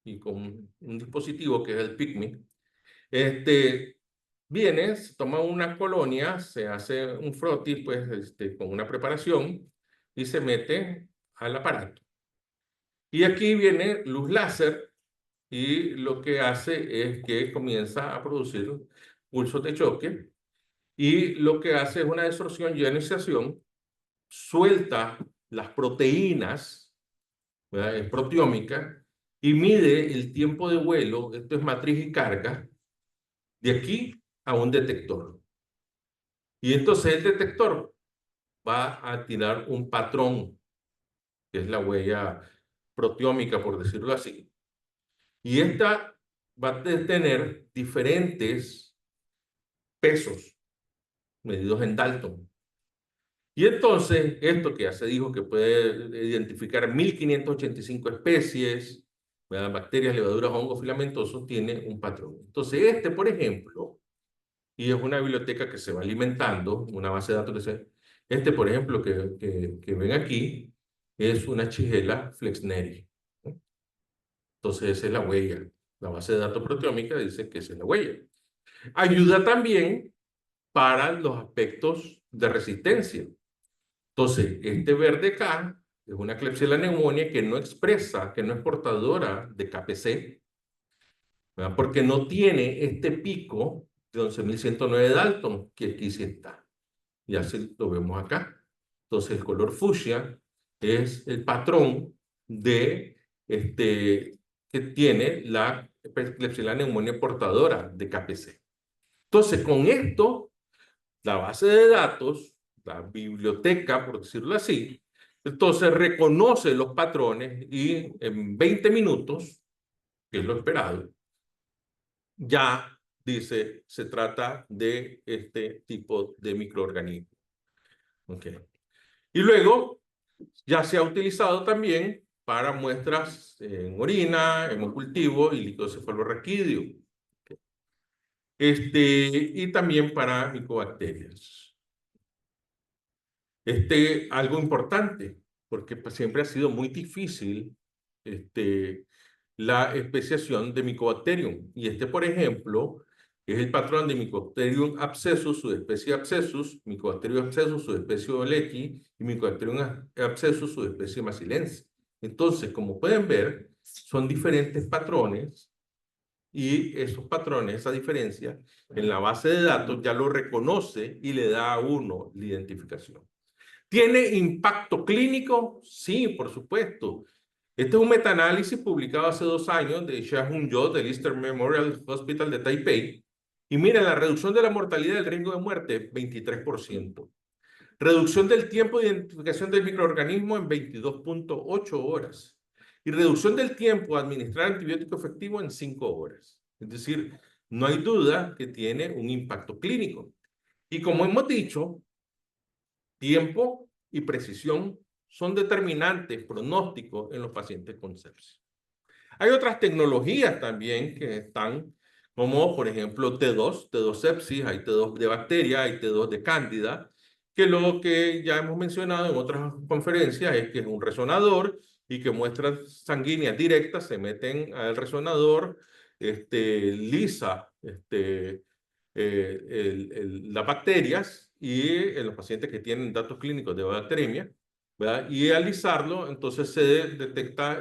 y con un dispositivo que es el PICMI, viene, se toma una colonia, se hace un frotis pues, con una preparación y se mete al aparato. Y aquí viene luz láser, y lo que hace es que comienza a producir pulsos de choque, y lo que hace es una desorción y ionización, suelta las proteínas, ¿verdad? Es proteómica, y mide el tiempo de vuelo, esto es matriz y carga, de aquí a un detector. Y entonces el detector va a tirar un patrón, que es la huella proteómica, por decirlo así. Y esta va a tener diferentes pesos medidos en Dalton. Y entonces, esto que ya se dijo que puede identificar 1585 especies, ¿verdad? Bacterias, levaduras, hongos filamentosos, tiene un patrón. Entonces, por ejemplo, y es una biblioteca que se va alimentando, una base de datos que se... por ejemplo, que ven aquí, es una Shigella flexneri. Entonces, esa es la huella. La base de datos proteómica dice que esa es la huella. Ayuda también para los aspectos de resistencia. Entonces, verde acá es una Klebsiella pneumoniae que no expresa, que no es portadora de KPC, ¿verdad? Porque no tiene este pico de 11.109 Dalton, que aquí sí está. Y así lo vemos acá. Entonces, el color fucsia es el patrón de que tiene la Klebsiella pneumoniae portadora de KPC. Entonces, con esto, la base de datos, la biblioteca, por decirlo así, entonces reconoce los patrones y en 20 minutos, que es lo esperado, ya dice, se trata de este tipo de microorganismo. Okay. Y luego, ya se ha utilizado también para muestras en orina, hemocultivo y líquido cefalorraquídeo. Y también para micobacterias. Algo importante, porque pues, siempre ha sido muy difícil la especiación de Mycobacterium. Y por ejemplo, es el patrón de Mycobacterium abscessus, subespecie abscessus, Mycobacterium abscessus, subespecie olecki, y Mycobacterium abscessus, subespecie macilense. Entonces, como pueden ver, son diferentes patrones, y esos patrones, esa diferencia, en la base de datos ya lo reconoce y le da a uno la identificación. ¿Tiene impacto clínico? Sí, por supuesto. Este es un metaanálisis publicado hace 2 años de Xia Hun-Yo del Eastern Memorial Hospital de Taipei. Y mira, la reducción de la mortalidad del riesgo de muerte, 23%. Reducción del tiempo de identificación del microorganismo en 22.8 horas. Y reducción del tiempo de administrar antibiótico efectivo en 5 horas. Es decir, no hay duda que tiene un impacto clínico. Y como hemos dicho, tiempo y precisión son determinantes pronósticos en los pacientes con sepsis. Hay otras tecnologías también que están, como por ejemplo T2 sepsis, hay T2 de bacteria, hay T2 de cándida, que lo que ya hemos mencionado en otras conferencias es que es un resonador y que muestras sanguíneas directas se meten al resonador, lisa las bacterias y en los pacientes que tienen datos clínicos de bacteremia, ¿verdad? Y al alisarlo, entonces se detecta,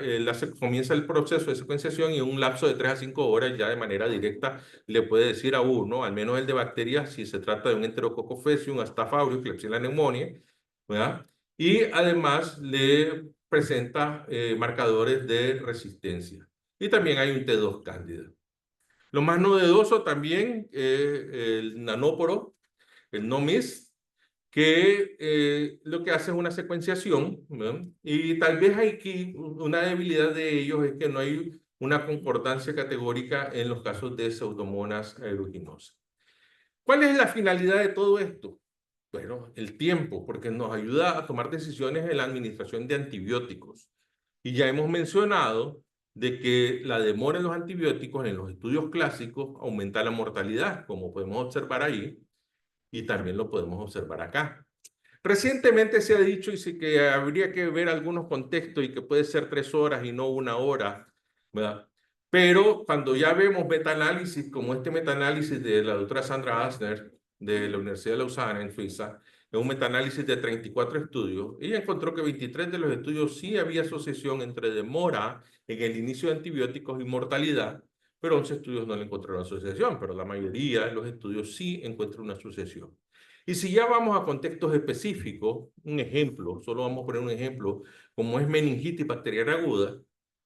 comienza el proceso de secuenciación y en un lapso de 3 a 5 horas ya de manera directa le puede decir a uno, al menos el de bacterias, si se trata de un Enterococcus faecium, un Staph aureus, Klebsiella pneumoniae, ¿verdad? Y además le presenta marcadores de resistencia. Y también hay un T2 cándida. Lo más novedoso también el nanóporo, el NOMIS, que lo que hace es una secuenciación, ¿no? Y tal vez aquí una debilidad de ellos es que no hay una concordancia categórica en los casos de Pseudomonas aeruginosa. ¿Cuál es la finalidad de todo esto? Bueno, el tiempo, porque nos ayuda a tomar decisiones en la administración de antibióticos. Y ya hemos mencionado de que la demora en los antibióticos en los estudios clásicos aumenta la mortalidad, como podemos observar ahí, y también lo podemos observar acá. Recientemente se ha dicho y sí que habría que ver algunos contextos y que puede ser 3 horas y no 1 hora, ¿verdad? Pero cuando ya vemos metaanálisis, como este metaanálisis de la doctora Sandra Asner de la Universidad de Lausana en Suiza, es un metaanálisis de 34 estudios, ella encontró que 23 de los estudios sí había asociación entre demora en el inicio de antibióticos y mortalidad, pero 11 estudios no le encontraron asociación, pero la mayoría de los estudios sí encuentran una asociación. Y si ya vamos a contextos específicos, un ejemplo, solo vamos a poner un ejemplo, como es meningitis bacteriana aguda,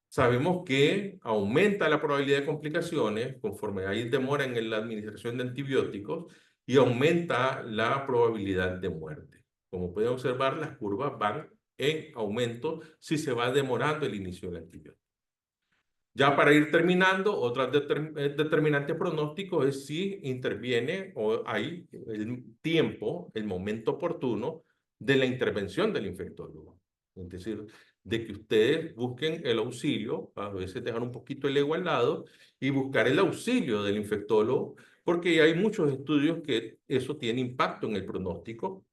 sabemos que aumenta la probabilidad de complicaciones conforme hay demora en la administración de antibióticos y aumenta la probabilidad de muerte. Como pueden observar, las curvas van en aumento si se va demorando el inicio del antibiótico. Ya para ir terminando, otra determinante pronóstico es si interviene o hay el tiempo, el momento oportuno de la intervención del infectólogo. Es decir, de que ustedes busquen el auxilio, a veces dejar un poquito el ego al lado y buscar el auxilio del infectólogo, porque hay muchos estudios que eso tiene impacto en el pronóstico.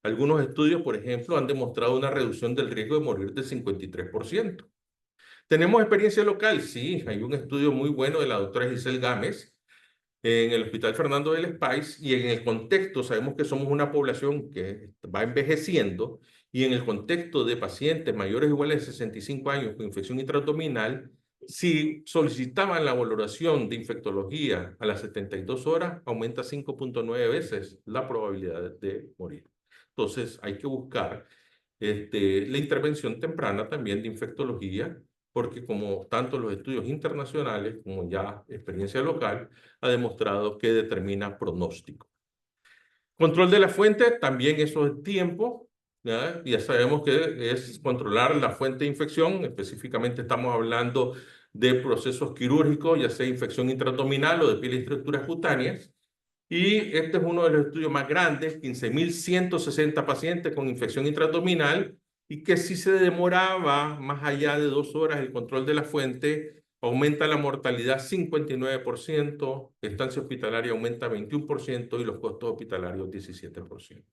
Algunos estudios, por ejemplo, han demostrado una reducción del riesgo de morir del 53%. ¿Tenemos experiencia local? Sí, hay un estudio muy bueno de la doctora Giselle Gámez en el Hospital Fernando del Espais, y en el contexto, sabemos que somos una población que va envejeciendo, y en el contexto de pacientes mayores o iguales de 65 años con infección intraabdominal, si solicitaban la valoración de infectología a las 72 horas, aumenta 5.9 veces la probabilidad de morir. Entonces, hay que buscar la intervención temprana también de infectología, porque como tanto los estudios internacionales como ya experiencia local ha demostrado que determina pronóstico. Control de la fuente, también eso es tiempo, ¿ya? Ya sabemos que es controlar la fuente de infección, específicamente estamos hablando de procesos quirúrgicos, ya sea infección intraabdominal o de piel y estructuras cutáneas. Y este es uno de los estudios más grandes, 15.160 pacientes con infección intraabdominal, y que si se demoraba más allá de 2 horas el control de la fuente, aumenta la mortalidad 59%, estancia hospitalaria aumenta 21% y los costos hospitalarios 17%.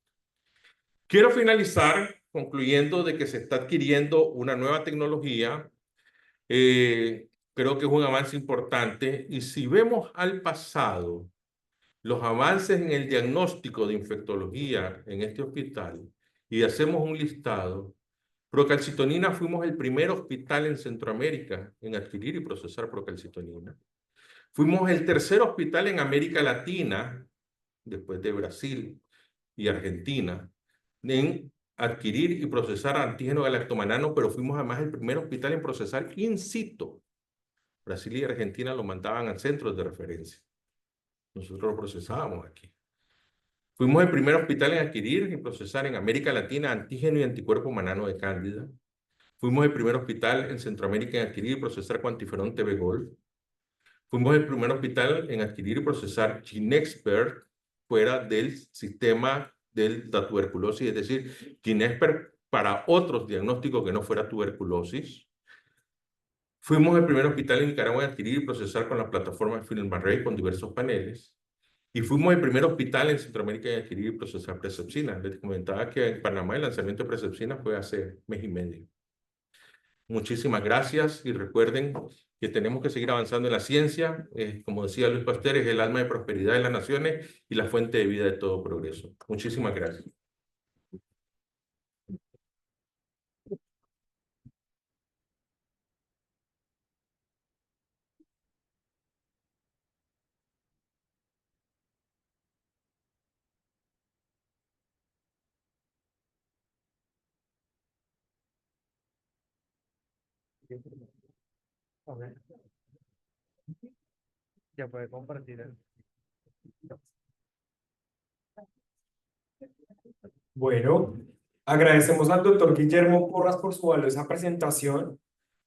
Quiero finalizar concluyendo de que se está adquiriendo una nueva tecnología. Creo que es un avance importante, y si vemos al pasado, los avances en el diagnóstico de infectología en este hospital, y hacemos un listado, procalcitonina fuimos el primer hospital en Centroamérica en adquirir y procesar procalcitonina. Fuimos el tercer hospital en América Latina, después de Brasil y Argentina, en adquirir y procesar antígeno galactomanano, pero fuimos además el primer hospital en procesar in situ. Brasil y Argentina lo mandaban a centros de referencia. Nosotros lo procesábamos aquí. Fuimos el primer hospital en adquirir y procesar en América Latina antígeno y anticuerpo humanano de Cándida. Fuimos el primer hospital en Centroamérica en adquirir y procesar cuantiferón TB-Gold. Fuimos el primer hospital en adquirir y procesar GeneXpert fuera del sistema de la tuberculosis, es decir, GeneXpert para otros diagnósticos que no fuera tuberculosis. Fuimos el primer hospital en Nicaragua en adquirir y procesar con la plataforma FilmArray con diversos paneles. Y fuimos el primer hospital en Centroamérica en adquirir y procesar Presepsina. Les comentaba que en Panamá el lanzamiento de Presepsina fue hace mes y medio. Muchísimas gracias, y recuerden que tenemos que seguir avanzando en la ciencia. Como decía Luis Pasteur, es el alma de prosperidad de las naciones y la fuente de vida de todo progreso. Muchísimas gracias. A ver. Ya puede compartir. Bueno, agradecemos al doctor Guillermo Porras por su valiosa presentación.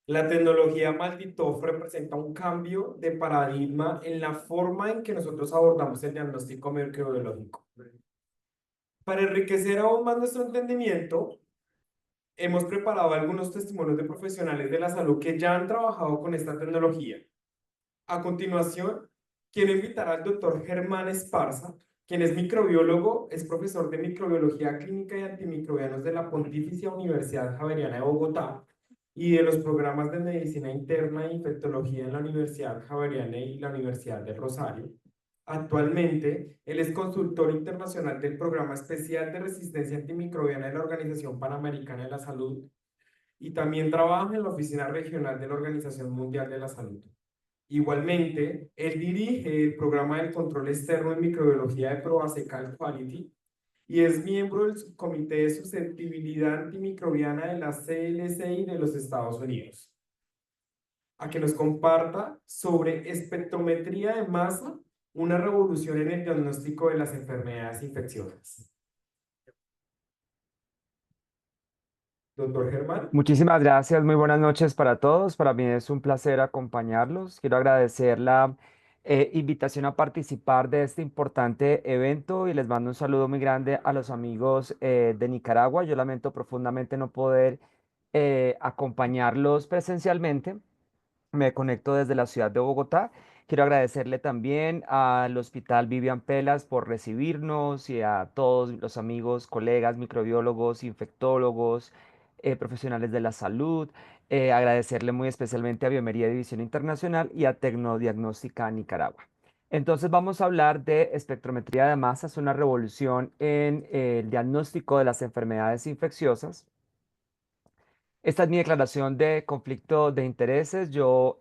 La tecnología Malditoff representa un cambio de paradigma en la forma en que nosotros abordamos el diagnóstico microbiológico. Para enriquecer aún más nuestro entendimiento, hemos preparado algunos testimonios de profesionales de la salud que ya han trabajado con esta tecnología. A continuación, quiero invitar al doctor Germán Esparza, quien es microbiólogo, es profesor de microbiología clínica y antimicrobianos de la Pontificia Universidad Javeriana de Bogotá y de los programas de medicina interna e infectología en la Universidad Javeriana y la Universidad de Rosario. Actualmente, él es consultor internacional del Programa Especial de Resistencia Antimicrobiana de la Organización Panamericana de la Salud, y también trabaja en la Oficina Regional de la Organización Mundial de la Salud. Igualmente, él dirige el Programa de Control Externo en Microbiología de Proacecal Quality y es miembro del Subcomité de Susceptibilidad Antimicrobiana de la CLCI de los Estados Unidos. A que nos comparta sobre espectrometría de masa, una revolución en el diagnóstico de las enfermedades infecciosas. Doctor Germán. Muchísimas gracias, muy buenas noches para todos. Para mí es un placer acompañarlos. Quiero agradecer la invitación a participar de este importante evento y les mando un saludo muy grande a los amigos de Nicaragua. Yo lamento profundamente no poder acompañarlos presencialmente. Me conecto desde la ciudad de Bogotá. Quiero agradecerle también al Hospital Vivian Pelas por recibirnos y a todos los amigos, colegas, microbiólogos, infectólogos, profesionales de la salud. Agradecerle muy especialmente a Biomería División Internacional y a Tecnodiagnóstica Nicaragua. Entonces vamos a hablar de espectrometría de masas, una revolución en el diagnóstico de las enfermedades infecciosas. Esta es mi declaración de conflicto de intereses. Yo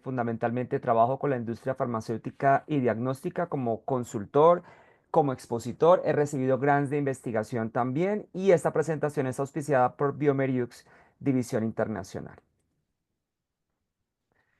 fundamentalmente trabajo con la industria farmacéutica y diagnóstica como consultor, como expositor. He recibido grants de investigación también y esta presentación es auspiciada por Biomeriux, División Internacional.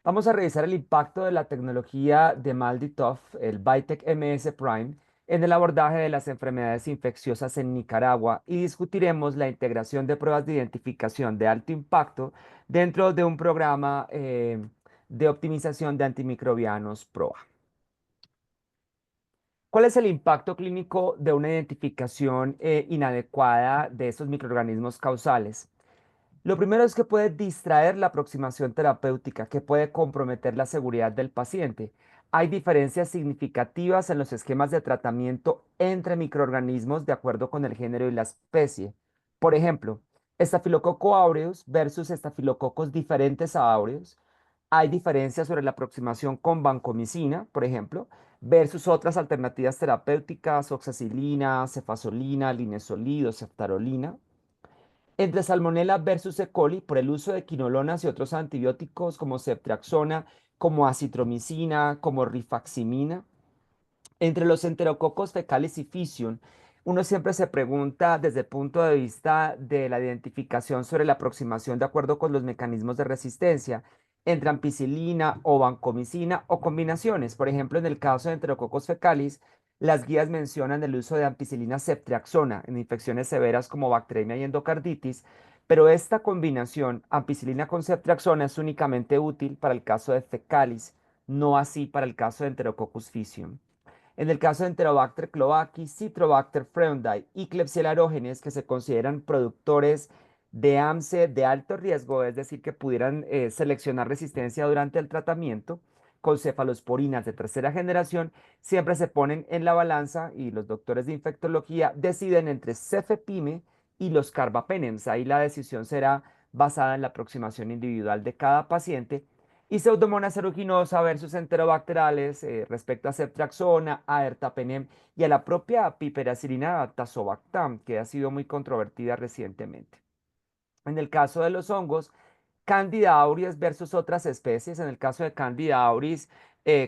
Vamos a revisar el impacto de la tecnología de MALDI-TOF, el Vitec MS Prime, en el abordaje de las enfermedades infecciosas en Nicaragua y discutiremos la integración de pruebas de identificación de alto impacto dentro de un programa de optimización de antimicrobianos PROA. ¿Cuál es el impacto clínico de una identificación inadecuada de estos microorganismos causales? Lo primero es que puede distraer la aproximación terapéutica, que puede comprometer la seguridad del paciente. Hay diferencias significativas en los esquemas de tratamiento entre microorganismos de acuerdo con el género y la especie. Por ejemplo, Staphylococcus aureus versus estafilococos diferentes a aureus. Hay diferencias sobre la aproximación con vancomicina, por ejemplo, versus otras alternativas terapéuticas, oxacilina, cefazolina, linezolid o ceftarolina. Entre Salmonella versus E. coli, por el uso de quinolonas y otros antibióticos como ceftriaxona, como acitromicina, como rifaximina. Entre los enterococos fecalis y Fission, uno siempre se pregunta desde el punto de vista de la identificación sobre la aproximación de acuerdo con los mecanismos de resistencia entre ampicilina o vancomicina o combinaciones. Por ejemplo, en el caso de enterococos fecalis, las guías mencionan el uso de ampicilina ceftriaxona en infecciones severas como bacteremia y endocarditis, pero esta combinación ampicilina con ceftriaxona es únicamente útil para el caso de fecalis, no así para el caso de enterococcus Fission. En el caso de Enterobacter cloaci, Citrobacter freundei y Klebsiella aerogenes, que se consideran productores de AMSE de alto riesgo, es decir, que pudieran seleccionar resistencia durante el tratamiento, con cefalosporinas de tercera generación, siempre se ponen en la balanza y los doctores de infectología deciden entre cefepime y los carbapenems. Ahí la decisión será basada en la aproximación individual de cada paciente y Pseudomonas aeruginosa versus enterobacterales respecto a ceftriaxona, a ertapenem y a la propia piperacilina tazobactam, que ha sido muy controvertida recientemente. En el caso de los hongos, Candida auris versus otras especies. En el caso de Candida auris,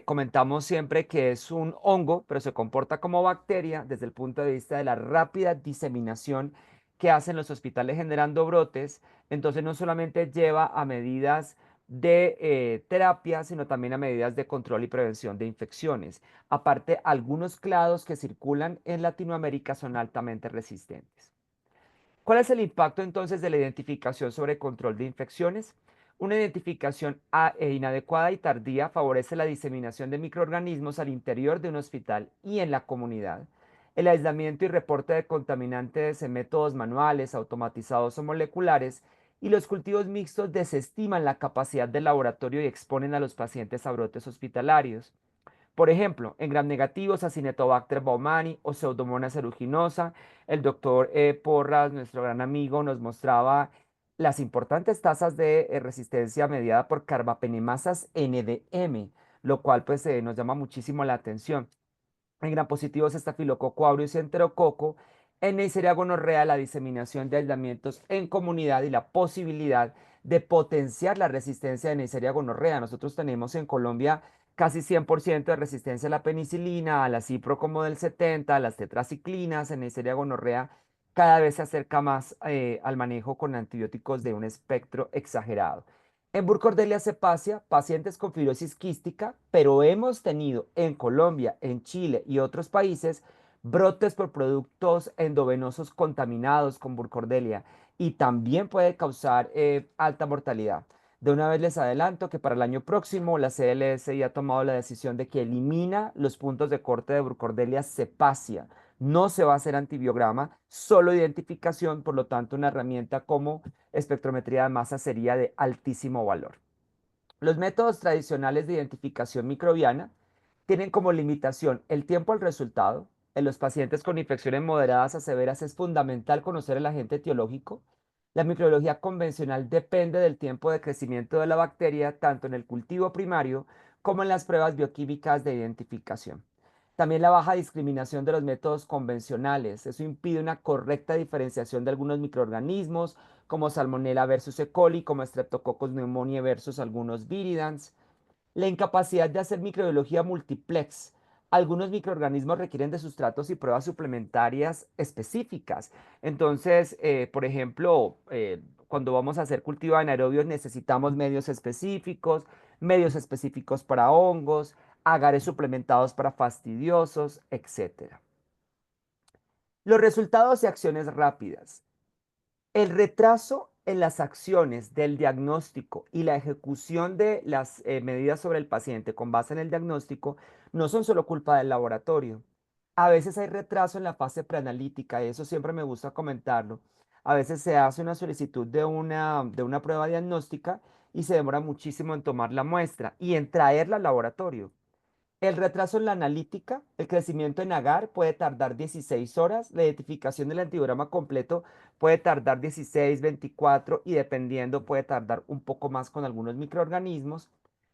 comentamos siempre que es un hongo, pero se comporta como bacteria desde el punto de vista de la rápida diseminación que hacen los hospitales generando brotes. Entonces no solamente lleva a medidas de terapia, sino también a medidas de control y prevención de infecciones. Aparte, algunos clados que circulan en Latinoamérica son altamente resistentes. ¿Cuál es el impacto entonces de la identificación sobre control de infecciones? Una identificación inadecuada y tardía favorece la diseminación de microorganismos al interior de un hospital y en la comunidad. El aislamiento y reporte de contaminantes en métodos manuales, automatizados o moleculares y los cultivos mixtos desestiman la capacidad del laboratorio y exponen a los pacientes a brotes hospitalarios. Por ejemplo, en gram negativos, Acinetobacter baumannii o Pseudomonas aeruginosa, el doctor Porras, nuestro gran amigo, nos mostraba las importantes tasas de resistencia mediada por carbapenemasas NDM, lo cual pues nos llama muchísimo la atención. En gram positivos, Estafilococo aureus y enterococo. En Neisseria gonorrea, la diseminación de aislamientos en comunidad y la posibilidad de potenciar la resistencia de Neisseria gonorrea. Nosotros tenemos en Colombia casi 100% de resistencia a la penicilina, a la cipro como del 70, a las tetraciclinas. En Neisseria gonorrea cada vez se acerca más al manejo con antibióticos de un espectro exagerado. En Burkholderia cepacia, pacientes con fibrosis quística, pero hemos tenido en Colombia, en Chile y otros países brotes por productos endovenosos contaminados con Burkholderia y también puede causar alta mortalidad. De una vez les adelanto que para el año próximo la CLSI ha tomado la decisión de que elimina los puntos de corte de Burkholderia cepacia. No se va a hacer antibiograma, solo identificación, por lo tanto una herramienta como espectrometría de masa sería de altísimo valor. Los métodos tradicionales de identificación microbiana tienen como limitación el tiempo al resultado. En los pacientes con infecciones moderadas a severas es fundamental conocer el agente etiológico. La microbiología convencional depende del tiempo de crecimiento de la bacteria, tanto en el cultivo primario como en las pruebas bioquímicas de identificación. También la baja discriminación de los métodos convencionales. Eso impide una correcta diferenciación de algunos microorganismos, como Salmonella versus E. coli, como Streptococcus pneumoniae versus algunos viridans. La incapacidad de hacer microbiología multiplex. Algunos microorganismos requieren de sustratos y pruebas suplementarias específicas. Entonces, por ejemplo, cuando vamos a hacer cultivo anaerobios necesitamos medios específicos para hongos, agares suplementados para fastidiosos, etc. Los resultados y acciones rápidas. El retraso en las acciones del diagnóstico y la ejecución de las medidas sobre el paciente con base en el diagnóstico no son solo culpa del laboratorio. A veces hay retraso en la fase preanalítica y eso siempre me gusta comentarlo. A veces se hace una solicitud de una prueba diagnóstica y se demora muchísimo en tomar la muestra y en traerla al laboratorio. El retraso en la analítica, el crecimiento en agar puede tardar 16 horas, la identificación del antibiograma completo puede tardar 16, 24 y dependiendo puede tardar un poco más con algunos microorganismos,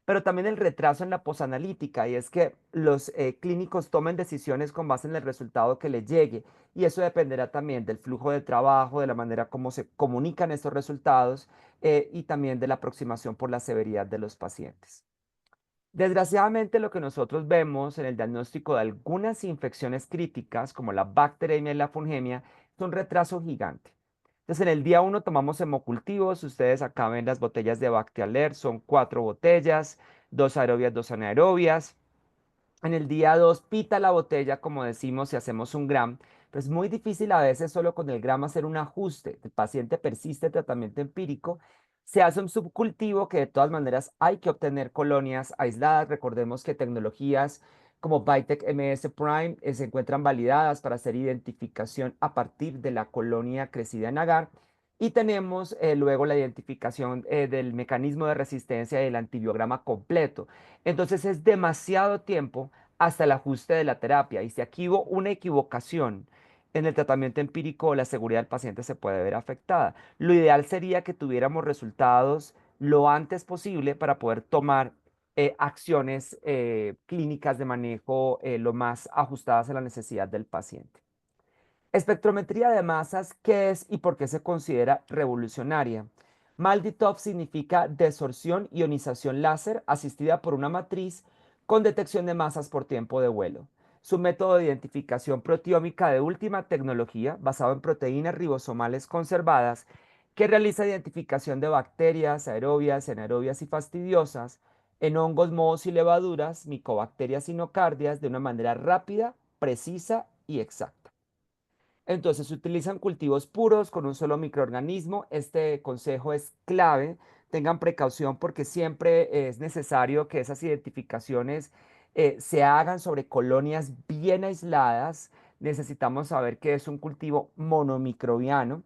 pero también el retraso en la posanalítica y es que los clínicos tomen decisiones con base en el resultado que les llegue y eso dependerá también del flujo de trabajo, de la manera como se comunican estos resultados y también de la aproximación por la severidad de los pacientes. Desgraciadamente, lo que nosotros vemos en el diagnóstico de algunas infecciones críticas, como la bacteriemia y la fungemia, es un retraso gigante. Entonces, en el día 1 tomamos hemocultivos. Ustedes acá ven las botellas de Bactialer, son 4 botellas, 2 aerobias, 2 anaerobias. En el día 2 pita la botella, como decimos, si hacemos un gram, pero es muy difícil a veces solo con el gram hacer un ajuste. El paciente persiste tratamiento empírico, se hace un subcultivo que de todas maneras hay que obtener colonias aisladas. Recordemos que tecnologías como Vitek MS Prime se encuentran validadas para hacer identificación a partir de la colonia crecida en agar. Y tenemos luego la identificación del mecanismo de resistencia y el antibiograma completo. Entonces es demasiado tiempo hasta el ajuste de la terapia y si aquí hubo una equivocación en el tratamiento empírico, la seguridad del paciente se puede ver afectada. Lo ideal sería que tuviéramos resultados lo antes posible para poder tomar acciones clínicas de manejo lo más ajustadas a la necesidad del paciente. Espectrometría de masas, ¿qué es y por qué se considera revolucionaria? MALDI-TOF significa desorción ionización láser asistida por una matriz con detección de masas por tiempo de vuelo. Es un método de identificación proteómica de última tecnología basado en proteínas ribosomales conservadas que realiza identificación de bacterias, aerobias, anaerobias y fastidiosas en hongos, mohos y levaduras, micobacterias y nocardias de una manera rápida, precisa y exacta. Entonces, se utilizan cultivos puros con un solo microorganismo. Este consejo es clave. Tengan precaución porque siempre es necesario que esas identificaciones se hagan sobre colonias bien aisladas. Necesitamos saber que es un cultivo monomicrobiano.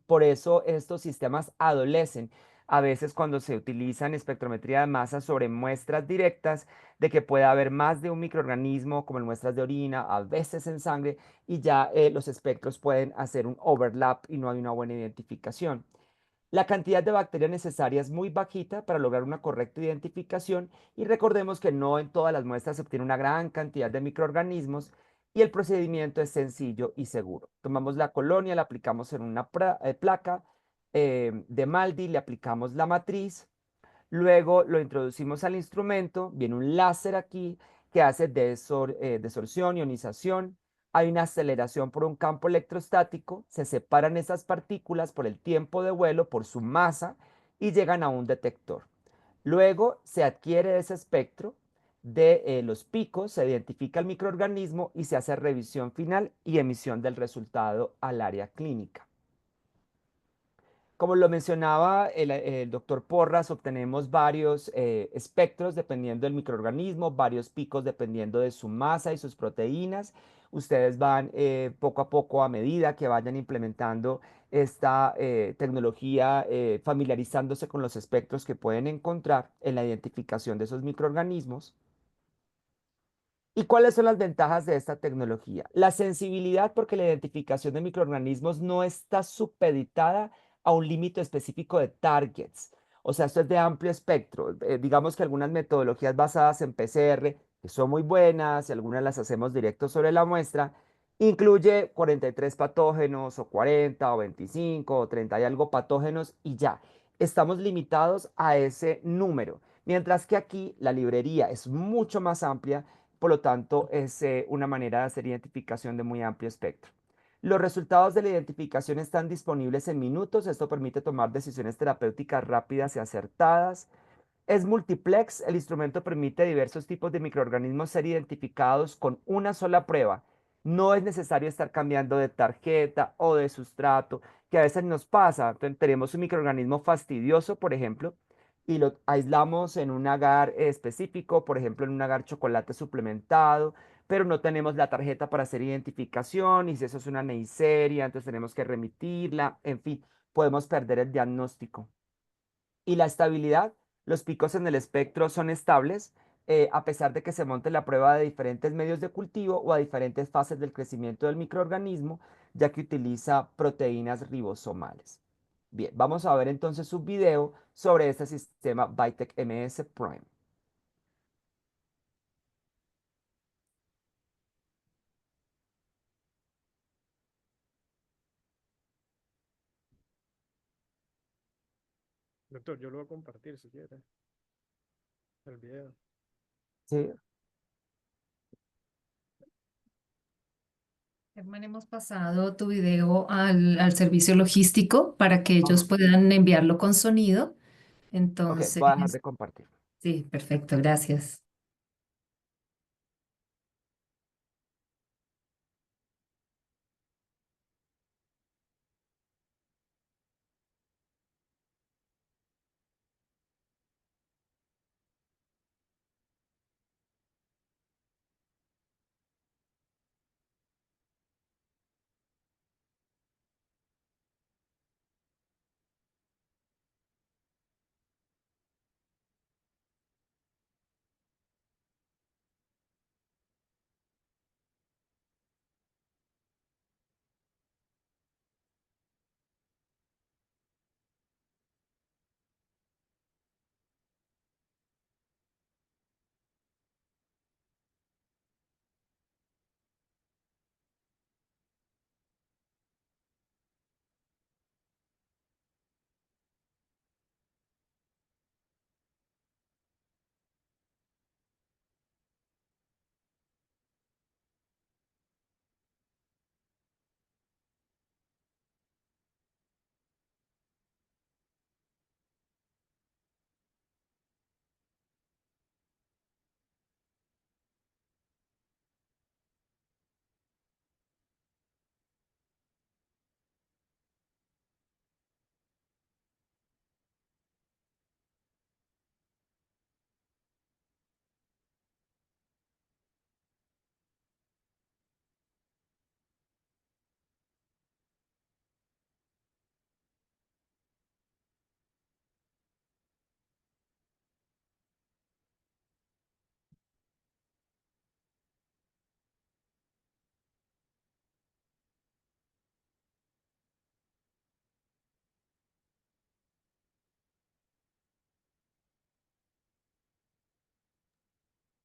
Por eso estos sistemas adolecen a veces cuando se utilizan espectrometría de masa sobre muestras directas de que puede haber más de un microorganismo, como en muestras de orina, a veces en sangre, y ya los espectros pueden hacer un overlap y no hay una buena identificación. La cantidad de bacterias necesaria es muy bajita para lograr una correcta identificación y recordemos que no en todas las muestras se obtiene una gran cantidad de microorganismos y el procedimiento es sencillo y seguro. Tomamos la colonia, la aplicamos en una placa de Maldi, le aplicamos la matriz, luego lo introducimos al instrumento, viene un láser aquí que hace desorción, ionización, hay una aceleración por un campo electrostático, se separan esas partículas por el tiempo de vuelo, por su masa, y llegan a un detector. Luego se adquiere ese espectro, de los picos, se identifica el microorganismo y se hace revisión final y emisión del resultado al área clínica. Como lo mencionaba el doctor Porras, obtenemos varios espectros dependiendo del microorganismo, varios picos dependiendo de su masa y sus proteínas. Ustedes van poco a poco, a medida que vayan implementando esta tecnología, familiarizándose con los espectros que pueden encontrar en la identificación de esos microorganismos. ¿Y cuáles son las ventajas de esta tecnología? La sensibilidad, porque la identificación de microorganismos no está supeditada a un límite específico de targets. O sea, esto es de amplio espectro. Digamos que algunas metodologías basadas en PCR, que son muy buenas, y algunas las hacemos directo sobre la muestra, incluye 43 patógenos, o 40, o 25, o 30 y algo patógenos, y ya. Estamos limitados a ese número. Mientras que aquí la librería es mucho más amplia, por lo tanto, es una manera de hacer identificación de muy amplio espectro. Los resultados de la identificación están disponibles en minutos. Esto permite tomar decisiones terapéuticas rápidas y acertadas. Es multiplex. El instrumento permite diversos tipos de microorganismos ser identificados con una sola prueba. No es necesario estar cambiando de tarjeta o de sustrato, que a veces nos pasa. Tenemos un microorganismo fastidioso, por ejemplo, y lo aislamos en un agar específico, por ejemplo, en un agar chocolate suplementado, pero no tenemos la tarjeta para hacer identificación, y si eso es una Neisseria, entonces tenemos que remitirla, en fin, podemos perder el diagnóstico. Y la estabilidad, los picos en el espectro son estables, a pesar de que se monte la prueba de diferentes medios de cultivo o a diferentes fases del crecimiento del microorganismo, ya que utiliza proteínas ribosomales. Bien, vamos a ver entonces un video sobre este sistema Vitek MS Prime. Doctor, yo lo voy a compartir si quiere, el video. Sí, Germán, hemos pasado tu video al servicio logístico para que ellos ajá. puedan enviarlo con sonido. Ok, Entonces, voy a dejar de compartir. sí, perfecto, gracias.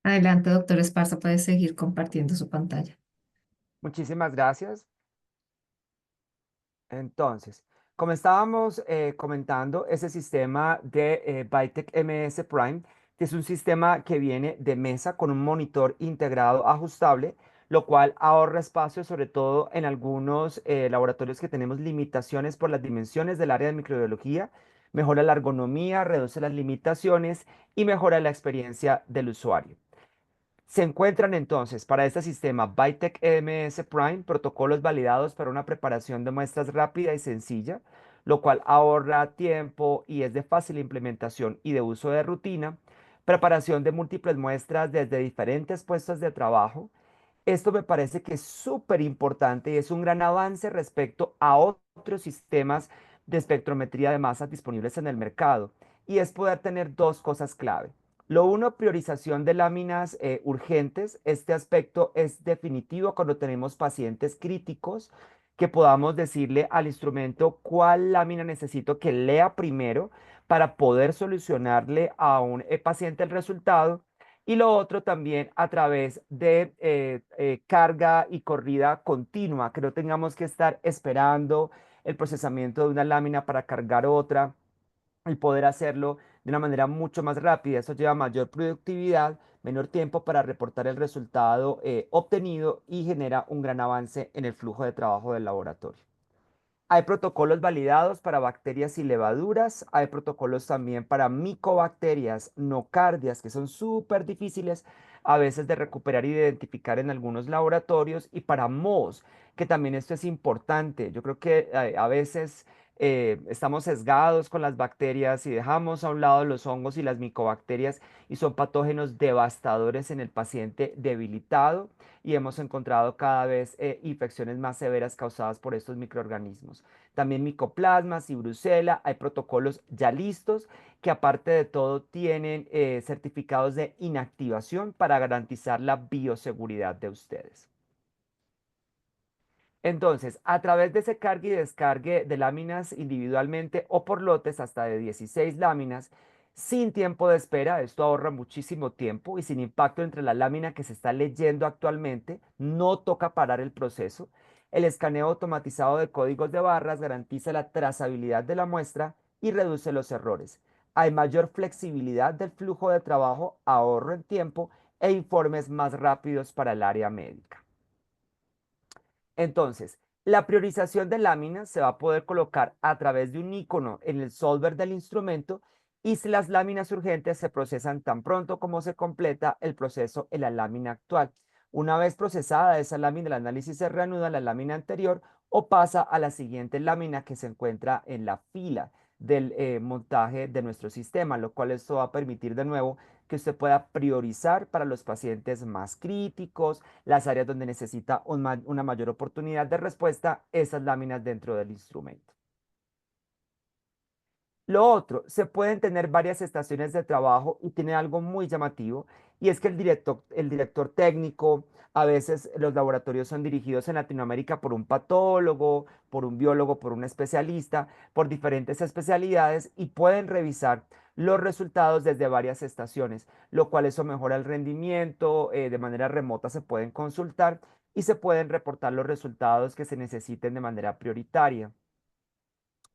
Adelante, doctor Esparza, puede seguir compartiendo su pantalla. Muchísimas gracias. Entonces, como estábamos comentando, ese sistema de Vitek MS Prime, que es un sistema que viene de mesa con un monitor integrado ajustable, lo cual ahorra espacio, sobre todo en algunos laboratorios que tenemos limitaciones por las dimensiones del área de microbiología, mejora la ergonomía, reduce las limitaciones y mejora la experiencia del usuario. Se encuentran entonces para este sistema Vitek EMS Prime protocolos validados para una preparación de muestras rápida y sencilla, lo cual ahorra tiempo y es de fácil implementación y de uso de rutina, preparación de múltiples muestras desde diferentes puestos de trabajo. Esto me parece que es súper importante y es un gran avance respecto a otros sistemas de espectrometría de masas disponibles en el mercado, y es poder tener dos cosas clave. Lo uno, priorización de láminas urgentes. Este aspecto es definitivo cuando tenemos pacientes críticos, que podamos decirle al instrumento cuál lámina necesito que lea primero para poder solucionarle a un paciente el resultado. Y lo otro también a través de carga y corrida continua, que no tengamos que estar esperando el procesamiento de una lámina para cargar otra, y poder hacerlo de una manera mucho más rápida. Eso lleva mayor productividad, menor tiempo para reportar el resultado obtenido, y genera un gran avance en el flujo de trabajo del laboratorio. Hay protocolos validados para bacterias y levaduras. Hay protocolos también para micobacterias, nocardias, que son súper difíciles a veces de recuperar y de identificar en algunos laboratorios. Y para mohos, que también esto es importante. Yo creo que a veces estamos sesgados con las bacterias y dejamos a un lado los hongos y las micobacterias, y son patógenos devastadores en el paciente debilitado, y hemos encontrado cada vez infecciones más severas causadas por estos microorganismos. También micoplasmas y brucela. Hay protocolos ya listos que, aparte de todo, tienen certificados de inactivación para garantizar la bioseguridad de ustedes. Entonces, a través de ese cargue y descargue de láminas individualmente o por lotes hasta de 16 láminas, sin tiempo de espera, esto ahorra muchísimo tiempo, y sin impacto entre la lámina que se está leyendo actualmente, no toca parar el proceso. El escaneo automatizado de códigos de barras garantiza la trazabilidad de la muestra y reduce los errores. Hay mayor flexibilidad del flujo de trabajo, ahorro en tiempo e informes más rápidos para el área médica. Entonces, la priorización de láminas se va a poder colocar a través de un icono en el solver del instrumento, y si las láminas urgentes se procesan tan pronto como se completa el proceso en la lámina actual. Una vez procesada esa lámina, el análisis se reanuda en la lámina anterior o pasa a la siguiente lámina que se encuentra en la fila del montaje de nuestro sistema, lo cual esto va a permitir de nuevo que usted pueda priorizar para los pacientes más críticos, las áreas donde necesita una mayor oportunidad de respuesta, esas láminas dentro del instrumento. Lo otro, se pueden tener varias estaciones de trabajo, y tiene algo muy llamativo, y es que el director técnico, a veces los laboratorios son dirigidos en Latinoamérica por un patólogo, por un biólogo, por un especialista, por diferentes especialidades, y pueden revisar los resultados desde varias estaciones, lo cual eso mejora el rendimiento. De manera remota se pueden consultar y se pueden reportar los resultados que se necesiten de manera prioritaria.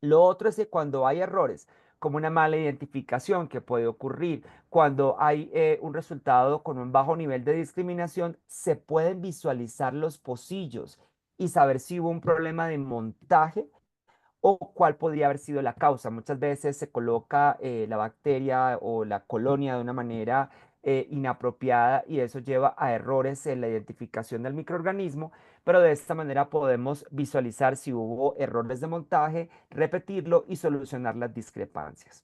Lo otro es que cuando hay errores, como una mala identificación que puede ocurrir, cuando hay un resultado con un bajo nivel de discriminación, se pueden visualizar los pocillos y saber si hubo un problema de montaje o cuál podría haber sido la causa. Muchas veces se coloca la bacteria o la colonia de una manera inapropiada, y eso lleva a errores en la identificación del microorganismo, pero de esta manera podemos visualizar si hubo errores de montaje, repetirlo y solucionar las discrepancias.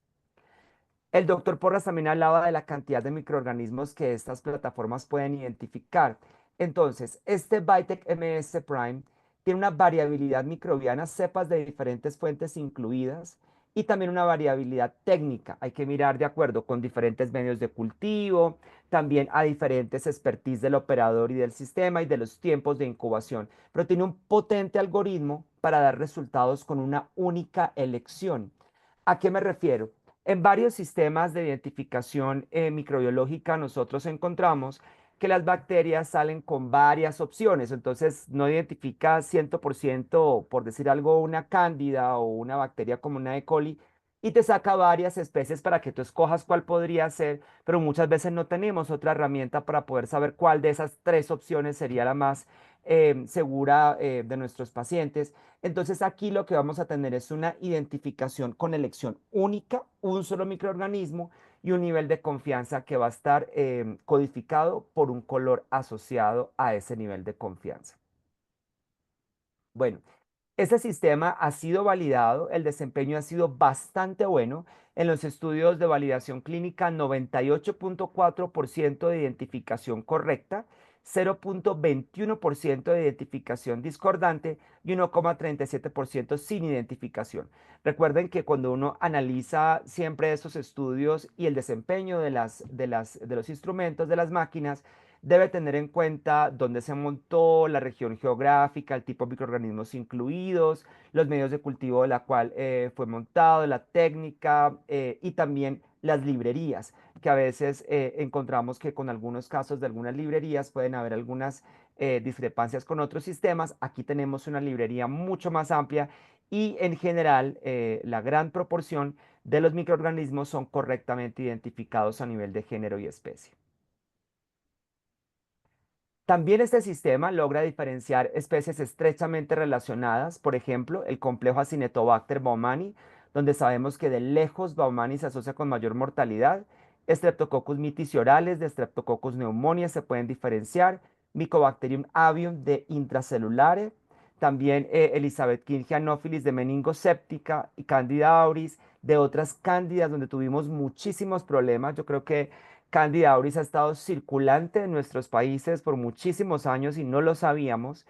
El doctor Porras también hablaba de la cantidad de microorganismos que estas plataformas pueden identificar. Entonces, este Vitek MS Prime tiene una variabilidad microbiana, cepas de diferentes fuentes incluidas, y también una variabilidad técnica. Hay que mirar de acuerdo con diferentes medios de cultivo, también a diferentes expertise del operador y del sistema y de los tiempos de incubación. Pero tiene un potente algoritmo para dar resultados con una única elección. ¿A qué me refiero? En varios sistemas de identificación microbiológica nosotros encontramos que las bacterias salen con varias opciones. Entonces no identifica 100%, por decir algo, una cándida o una bacteria como una E. coli, y te saca varias especies para que tú escojas cuál podría ser, pero muchas veces no tenemos otra herramienta para poder saber cuál de esas tres opciones sería la más segura de nuestros pacientes. Entonces aquí lo que vamos a tener es una identificación con elección única, un solo microorganismo y un nivel de confianza que va a estar codificado por un color asociado a ese nivel de confianza. Bueno, este sistema ha sido validado, el desempeño ha sido bastante bueno. En los estudios de validación clínica, 98.4% de identificación correcta, 0.21% de identificación discordante y 1.37% sin identificación. Recuerden que cuando uno analiza siempre esos estudios y el desempeño de los instrumentos, de las máquinas, debe tener en cuenta dónde se montó, la región geográfica, el tipo de microorganismos incluidos, los medios de cultivo de la cual fue montado, la técnica y también las librerías, que a veces encontramos que con algunos casos de algunas librerías pueden haber algunas discrepancias con otros sistemas. Aquí tenemos una librería mucho más amplia y en general la gran proporción de los microorganismos son correctamente identificados a nivel de género y especie. También este sistema logra diferenciar especies estrechamente relacionadas, por ejemplo, el complejo Acinetobacter baumannii, donde sabemos que de lejos baumannii se asocia con mayor mortalidad. Streptococcus mitiorales de Streptococcus pneumoniae se pueden diferenciar, Mycobacterium avium de intracelulare, también Elisabethingia anopheles de meningoséptica y Candida auris de otras cándidas donde tuvimos muchísimos problemas. Yo creo que Candida auris ha estado circulante en nuestros países por muchísimos años y no lo sabíamos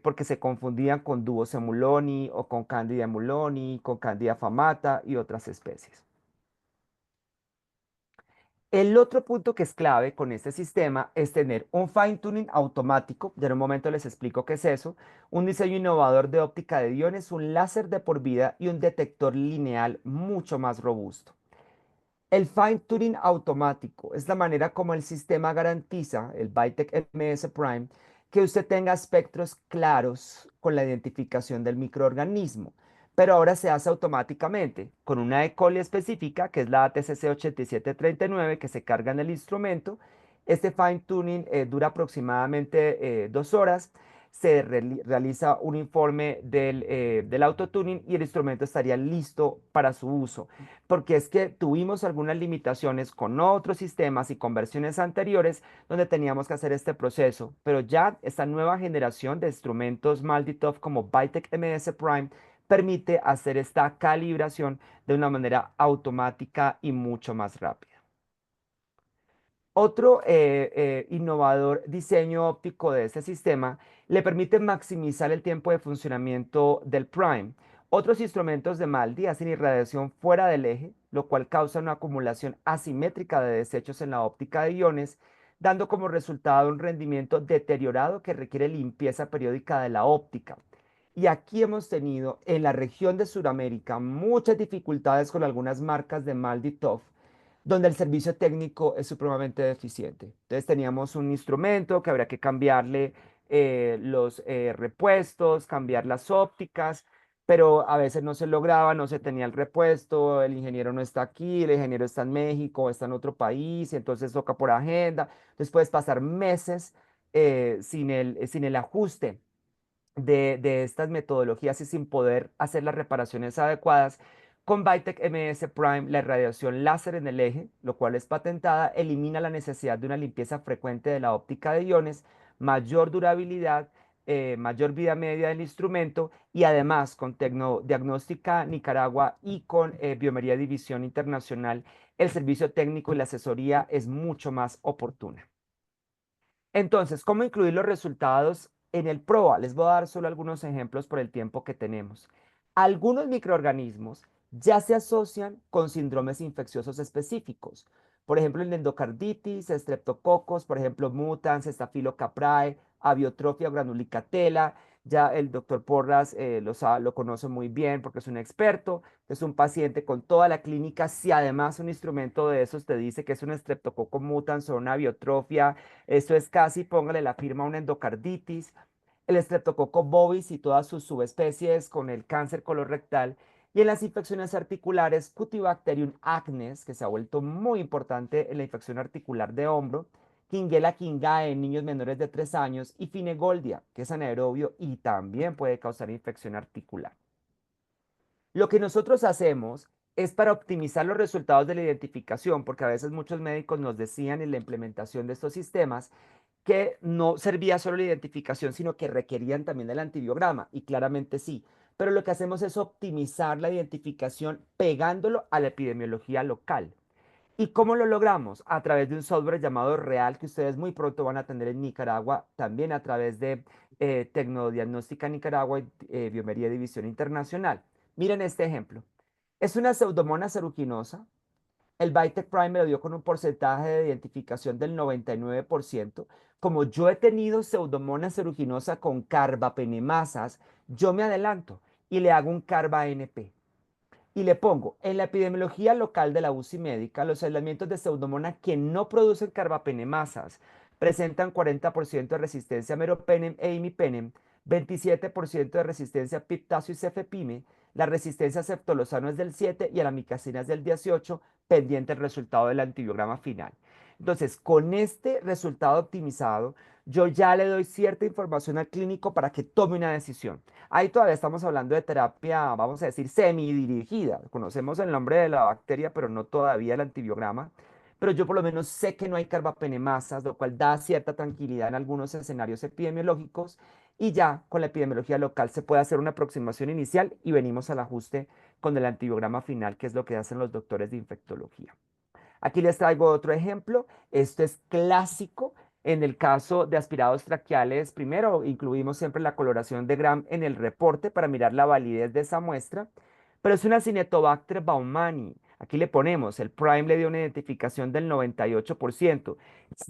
porque se confundían con Duos emuloni o con Candida emuloni, con Candida famata y otras especies. El otro punto que es clave con este sistema es tener un fine tuning automático, ya en un momento les explico qué es eso, un diseño innovador de óptica de iones, un láser de por vida y un detector lineal mucho más robusto. El fine tuning automático es la manera como el sistema garantiza, el Vitek MS Prime, que usted tenga espectros claros con la identificación del microorganismo, pero ahora se hace automáticamente con una E. coli específica, que es la ATCC 8739, que se carga en el instrumento. Este fine tuning dura aproximadamente 2 horas. Se realiza un informe del autotuning y el instrumento estaría listo para su uso, porque es que tuvimos algunas limitaciones con otros sistemas y con versiones anteriores donde teníamos que hacer este proceso, pero ya esta nueva generación de instrumentos MALDI-TOF como Vitek MS Prime permite hacer esta calibración de una manera automática y mucho más rápida. Otro innovador diseño óptico de este sistema le permite maximizar el tiempo de funcionamiento del Prime. Otros instrumentos de MALDI hacen irradiación fuera del eje, lo cual causa una acumulación asimétrica de desechos en la óptica de iones, dando como resultado un rendimiento deteriorado que requiere limpieza periódica de la óptica. Y aquí hemos tenido en la región de Sudamérica muchas dificultades con algunas marcas de MALDI-TOF, donde el servicio técnico es supremamente deficiente. Entonces teníamos un instrumento que habría que cambiarle los repuestos, cambiar las ópticas, pero a veces no se lograba, no se tenía el repuesto, el ingeniero no está aquí, el ingeniero está en México, está en otro país, y entonces toca por agenda. Entonces puedes pasar meses sin el ajuste de estas metodologías y sin poder hacer las reparaciones adecuadas. Con Vitek MS Prime, la irradiación láser en el eje, lo cual es patentada, elimina la necesidad de una limpieza frecuente de la óptica de iones, mayor durabilidad, mayor vida media del instrumento y además con Tecnodiagnóstica Nicaragua y con Biomería División Internacional, el servicio técnico y la asesoría es mucho más oportuna. Entonces, ¿cómo incluir los resultados en el PROA? Les voy a dar solo algunos ejemplos por el tiempo que tenemos. Algunos microorganismos ya se asocian con síndromes infecciosos específicos. Por ejemplo, en endocarditis, streptococos, por ejemplo, mutans, Staphylocaprae, Abiotrophia granulicatela. Ya el doctor Porras lo conoce muy bien porque es un experto. Es un paciente con toda la clínica. Si además un instrumento de esos te dice que es un Streptococcus mutans o una Abiotrophia, esto es casi, póngale la firma, una endocarditis, el Streptococcus bovis y todas sus subespecies con el cáncer colorectal. Y en las infecciones articulares, Cutibacterium acnes, que se ha vuelto muy importante en la infección articular de hombro, Quinguela quingae en niños menores de 3 años y Finegoldia, que es anaerobio y también puede causar infección articular. Lo que nosotros hacemos es para optimizar los resultados de la identificación, porque a veces muchos médicos nos decían en la implementación de estos sistemas que no servía solo la identificación, sino que requerían también el antibiograma, y claramente sí. Pero lo que hacemos es optimizar la identificación pegándolo a la epidemiología local. ¿Y cómo lo logramos? A través de un software llamado Real, que ustedes muy pronto van a tener en Nicaragua, también a través de Tecnodiagnóstica Nicaragua y Biomería División Internacional. Miren este ejemplo. Es una pseudomonas aeruginosa. El Vitec Prime me lo dio con un porcentaje de identificación del 99%. Como yo he tenido pseudomonas aeruginosa con carbapenemasas, yo me adelanto y le hago un carba NP. Y le pongo, en la epidemiología local de la UCI médica, los aislamientos de pseudomonas que no producen carbapenemasas presentan 40% de resistencia a meropenem e imipenem, 27% de resistencia a piptasio y cefepime, la resistencia a ceftolozano es del 7 y a la micacina es del 18, pendiente el resultado del antibiograma final. Entonces, con este resultado optimizado, yo ya le doy cierta información al clínico para que tome una decisión. Ahí todavía estamos hablando de terapia, vamos a decir, semidirigida. Conocemos el nombre de la bacteria, pero no todavía el antibiograma. Pero yo por lo menos sé que no hay carbapenemasas, lo cual da cierta tranquilidad en algunos escenarios epidemiológicos. Y ya con la epidemiología local se puede hacer una aproximación inicial y venimos al ajuste con el antibiograma final, que es lo que hacen los doctores de infectología. Aquí les traigo otro ejemplo. Esto es clásico en el caso de aspirados traqueales. Primero, incluimos siempre la coloración de Gram en el reporte para mirar la validez de esa muestra, pero es una Cinetobacter baumannii. Aquí le ponemos, el Prime le dio una identificación del 98%.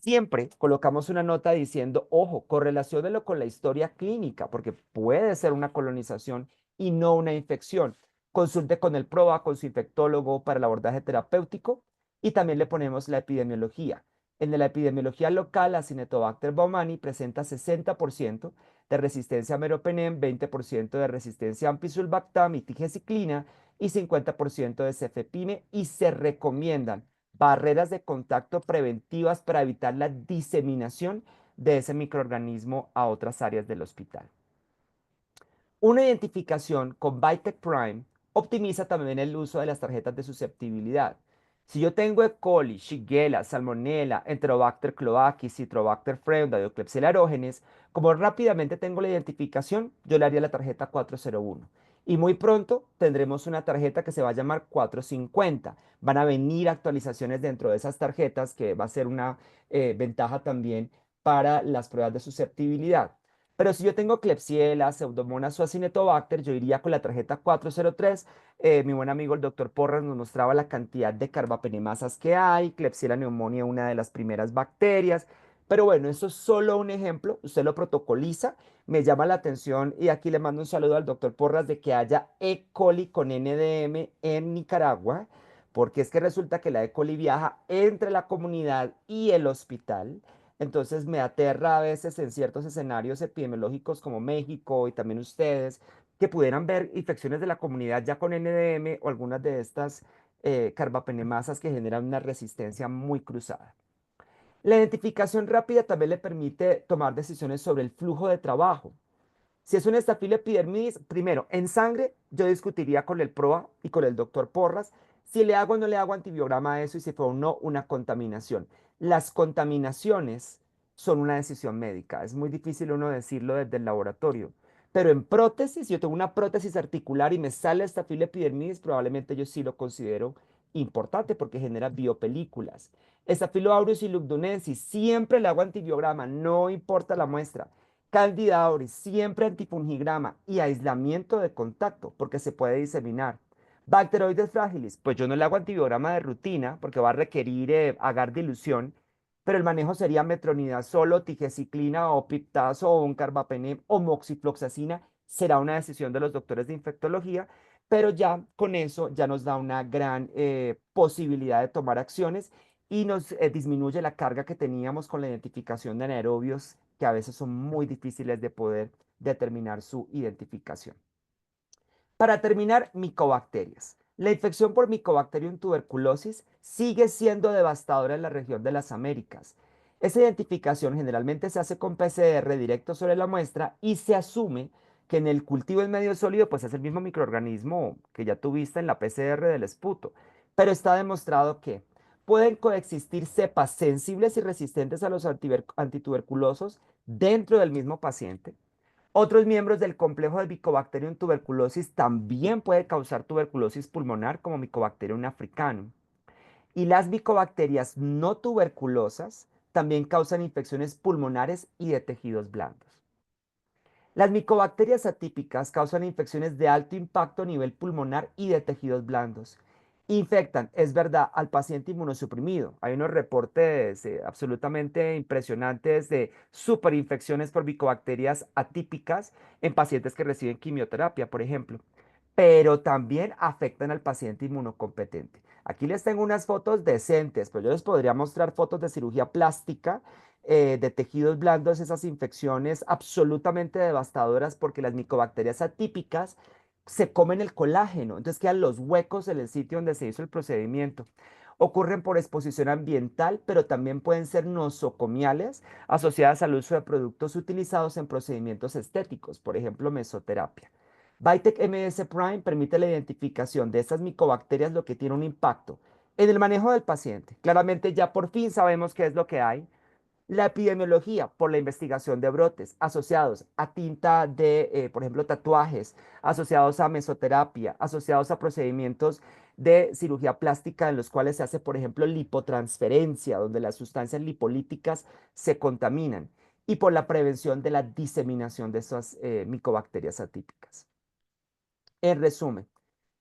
Siempre colocamos una nota diciendo, ojo, correlaciónelo con la historia clínica, porque puede ser una colonización y no una infección. Consulte con el PROA, con su infectólogo para el abordaje terapéutico. Y también le ponemos la epidemiología. En la epidemiología local, la Cinetobacter baumannii presenta 60% de resistencia a meropenem, 20% de resistencia a ampicillin y tigeciclina y 50% de cefepime, y se recomiendan barreras de contacto preventivas para evitar la diseminación de ese microorganismo a otras áreas del hospital. Una identificación con Vitec Prime optimiza también el uso de las tarjetas de susceptibilidad. Si yo tengo E. coli, Shigella, Salmonella, Enterobacter cloaci, Citrobacter freundei, Klebsiella aerogenes, como rápidamente tengo la identificación, yo le haría la tarjeta 401. Y muy pronto tendremos una tarjeta que se va a llamar 450. Van a venir actualizaciones dentro de esas tarjetas, que va a ser una ventaja también para las pruebas de susceptibilidad. Pero si yo tengo Klebsiella, Pseudomonas o Acinetobacter, yo iría con la tarjeta 403. Mi buen amigo el doctor Porras nos mostraba la cantidad de carbapenemasas que hay. Klebsiella pneumoniae, una de las primeras bacterias. Pero bueno, eso es solo un ejemplo. Usted lo protocoliza. Me llama la atención, y aquí le mando un saludo al doctor Porras, de que haya E. coli con NDM en Nicaragua, porque es que resulta que la E. coli viaja entre la comunidad y el hospital. Entonces me aterra a veces en ciertos escenarios epidemiológicos como México y también ustedes, que pudieran ver infecciones de la comunidad ya con NDM o algunas de estas carbapenemasas que generan una resistencia muy cruzada. La identificación rápida también le permite tomar decisiones sobre el flujo de trabajo. Si es un Staphylo epidermidis, primero, en sangre, yo discutiría con el PROA y con el doctor Porras si le hago o no le hago antibiograma a eso, y si fue o no una contaminación. Las contaminaciones son una decisión médica. Es muy difícil uno decirlo desde el laboratorio. Pero en prótesis, si yo tengo una prótesis articular y me sale Staphylo epidermidis, probablemente yo sí lo considero importante porque genera biopelículas. Staphylo aureus y lugdunensis, siempre le hago antibiograma, no importa la muestra. Candida auris, siempre antifungigrama y aislamiento de contacto, porque se puede diseminar. Bacteroides fragilis, pues yo no le hago antibiograma de rutina porque va a requerir agar dilución, pero el manejo sería metronidazol, tigeciclina o piptazo o un carbapenem o moxifloxacina. Será una decisión de los doctores de infectología, pero ya con eso ya nos da una gran posibilidad de tomar acciones, y nos disminuye la carga que teníamos con la identificación de anaerobios, que a veces son muy difíciles de poder determinar su identificación. Para terminar, micobacterias. La infección por Mycobacterium tuberculosis sigue siendo devastadora en la región de las Américas. Esa identificación generalmente se hace con PCR directo sobre la muestra, y se asume que en el cultivo en medio sólido pues es el mismo microorganismo que ya tuviste en la PCR del esputo, pero está demostrado que pueden coexistir cepas sensibles y resistentes a los antituberculosos dentro del mismo paciente. Otros miembros del complejo de Mycobacterium tuberculosis también puede causar tuberculosis pulmonar como Mycobacterium africanum. Y las micobacterias no tuberculosas también causan infecciones pulmonares y de tejidos blandos. Las micobacterias atípicas causan infecciones de alto impacto a nivel pulmonar y de tejidos blandos. Infectan, es verdad, al paciente inmunosuprimido. Hay unos reportes absolutamente impresionantes de superinfecciones por micobacterias atípicas en pacientes que reciben quimioterapia, por ejemplo. Pero también afectan al paciente inmunocompetente. Aquí les tengo unas fotos decentes, pero yo les podría mostrar fotos de cirugía plástica de tejidos blandos, esas infecciones absolutamente devastadoras porque las micobacterias atípicas se comen el colágeno, entonces quedan los huecos en el sitio donde se hizo el procedimiento. Ocurren por exposición ambiental, pero también pueden ser nosocomiales asociadas al uso de productos utilizados en procedimientos estéticos, por ejemplo, mesoterapia. Vitek MS Prime permite la identificación de estas micobacterias, lo que tiene un impacto en el manejo del paciente. Claramente ya por fin sabemos qué es lo que hay. La epidemiología por la investigación de brotes asociados a tinta de, por ejemplo, tatuajes, asociados a mesoterapia, asociados a procedimientos de cirugía plástica en los cuales se hace, por ejemplo, lipotransferencia, donde las sustancias lipolíticas se contaminan, y por la prevención de la diseminación de estas micobacterias atípicas. En resumen,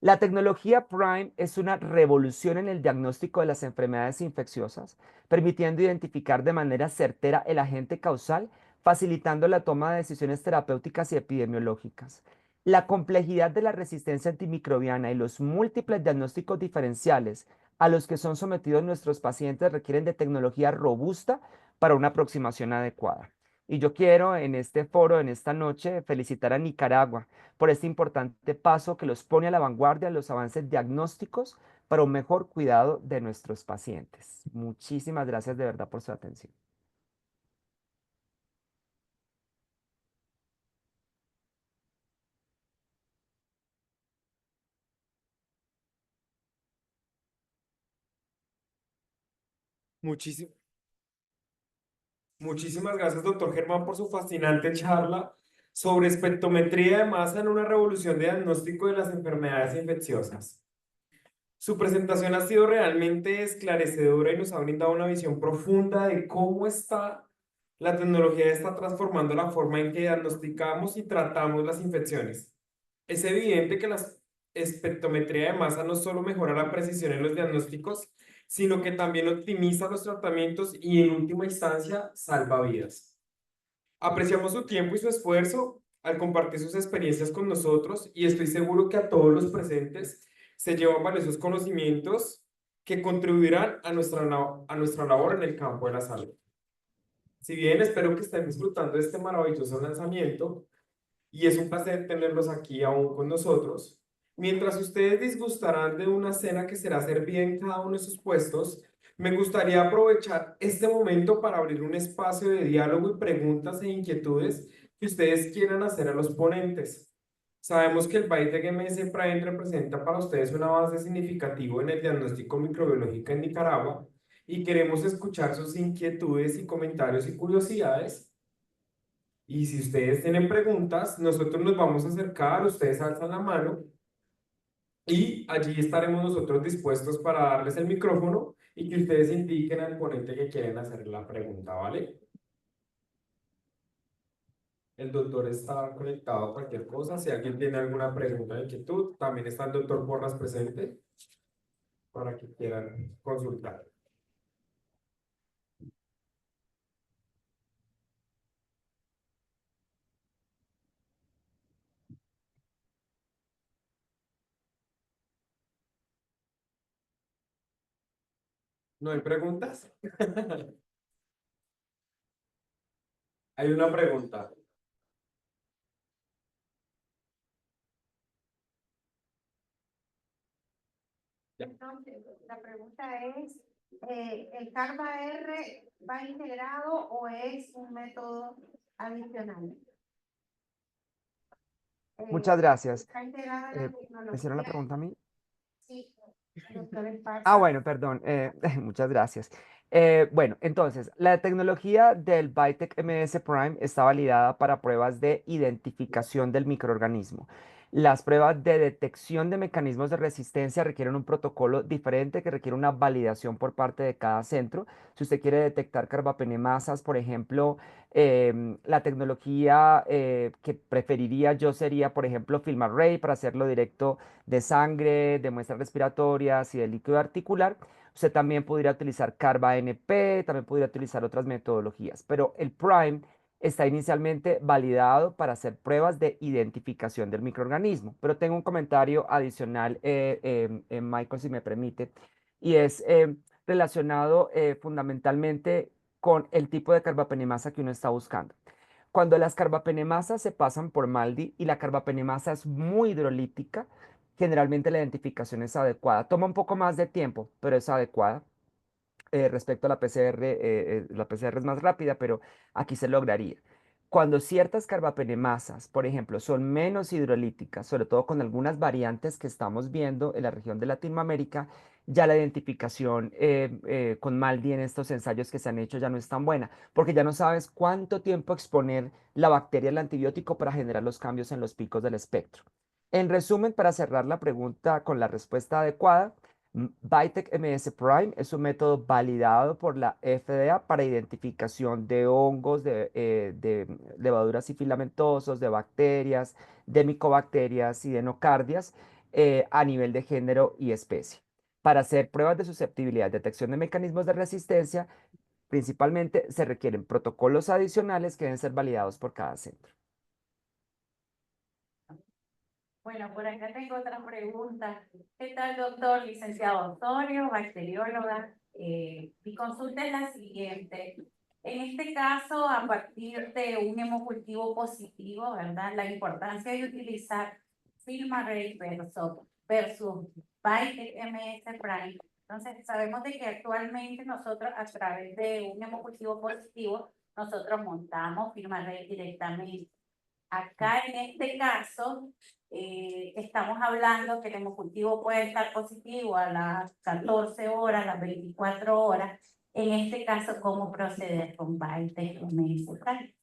la tecnología Prime es una revolución en el diagnóstico de las enfermedades infecciosas, permitiendo identificar de manera certera el agente causal, facilitando la toma de decisiones terapéuticas y epidemiológicas. La complejidad de la resistencia antimicrobiana y los múltiples diagnósticos diferenciales a los que son sometidos nuestros pacientes requieren de tecnología robusta para una aproximación adecuada. Y yo quiero en este foro, en esta noche, felicitar a Nicaragua por este importante paso que los pone a la vanguardia en los avances diagnósticos para un mejor cuidado de nuestros pacientes. Muchísimas gracias de verdad por su atención. Muchísimo. Muchísimas gracias, doctor Germán, por su fascinante charla sobre espectrometría de masa en una revolución de diagnóstico de las enfermedades infecciosas. Su presentación ha sido realmente esclarecedora y nos ha brindado una visión profunda de cómo la tecnología está transformando la forma en que diagnosticamos y tratamos las infecciones. Es evidente que la espectrometría de masa no solo mejora la precisión en los diagnósticos, sino que también optimiza los tratamientos y en última instancia salva vidas. Apreciamos su tiempo y su esfuerzo al compartir sus experiencias con nosotros y estoy seguro que a todos los presentes se llevan valiosos conocimientos que contribuirán a nuestra labor en el campo de la salud. Si bien espero que estén disfrutando de este maravilloso lanzamiento, y es un placer tenerlos aquí aún con nosotros. Mientras ustedes disgustarán de una cena que será servida en cada uno de sus puestos, me gustaría aprovechar este momento para abrir un espacio de diálogo y preguntas e inquietudes que ustedes quieran hacer a los ponentes. Sabemos que el Biotech MS Prime representa para ustedes un avance significativo en el diagnóstico microbiológico en Nicaragua y queremos escuchar sus inquietudes y comentarios y curiosidades. Y si ustedes tienen preguntas, nosotros nos vamos a acercar, ustedes alzan la mano y allí estaremos nosotros dispuestos para darles el micrófono y que ustedes indiquen al ponente que quieren hacer la pregunta, ¿vale? El doctor está conectado a cualquier cosa. Si alguien tiene alguna pregunta o inquietud, también está el doctor Porras presente para que quieran consultar. ¿No hay preguntas? Hay una pregunta. Entonces, la pregunta es, ¿el CARBA-R va integrado o es un método adicional? Muchas gracias. ¿Está integrada la ¿Me hicieron la tecnología? pregunta a mí? Sí, doctor Esparza. Ah, bueno, perdón. Muchas gracias. Bueno, entonces, la tecnología del Bytec MS Prime está validada para pruebas de identificación del microorganismo. Las pruebas de detección de mecanismos de resistencia requieren un protocolo diferente que requiere una validación por parte de cada centro. Si usted quiere detectar carbapenemasas, por ejemplo, la tecnología que preferiría yo sería, por ejemplo, FilmArray para hacerlo directo de sangre, de muestras respiratorias y de líquido articular. Usted también podría utilizar CarbaNP, también podría utilizar otras metodologías, pero el Prime está inicialmente validado para hacer pruebas de identificación del microorganismo. Pero tengo un comentario adicional, Michael, si me permite, y es relacionado fundamentalmente con el tipo de carbapenemasa que uno está buscando. Cuando las carbapenemasas se pasan por MALDI y la carbapenemasa es muy hidrolítica, generalmente la identificación es adecuada. Toma un poco más de tiempo, pero es adecuada. Respecto a la PCR es más rápida, pero aquí se lograría. Cuando ciertas carbapenemasas, por ejemplo, son menos hidrolíticas, sobre todo con algunas variantes que estamos viendo en la región de Latinoamérica, ya la identificación con MALDI en estos ensayos que se han hecho ya no es tan buena, porque ya no sabes cuánto tiempo exponer la bacteria al antibiótico para generar los cambios en los picos del espectro. En resumen, para cerrar la pregunta con la respuesta adecuada, Bytec MS Prime es un método validado por la FDA para identificación de hongos, de levaduras y filamentosos, de bacterias, de micobacterias y de nocardias a nivel de género y especie. Para hacer pruebas de susceptibilidad, detección de mecanismos de resistencia, principalmente se requieren protocolos adicionales que deben ser validados por cada centro. Bueno, por acá tengo otra pregunta. ¿Qué tal, doctor? Licenciado Osorio, bacterióloga. Mi consulta es la siguiente. En este caso, a partir de un hemocultivo positivo, ¿verdad? La importancia de utilizar FilmArray versus Bytec MS Prime. Entonces, sabemos de que actualmente nosotros, a través de un hemocultivo positivo, nosotros montamos FilmArray directamente. Acá en este caso, estamos hablando que el hemocultivo puede estar positivo a las 14 horas, a las 24 horas. En este caso, ¿cómo proceder con Bytec MS?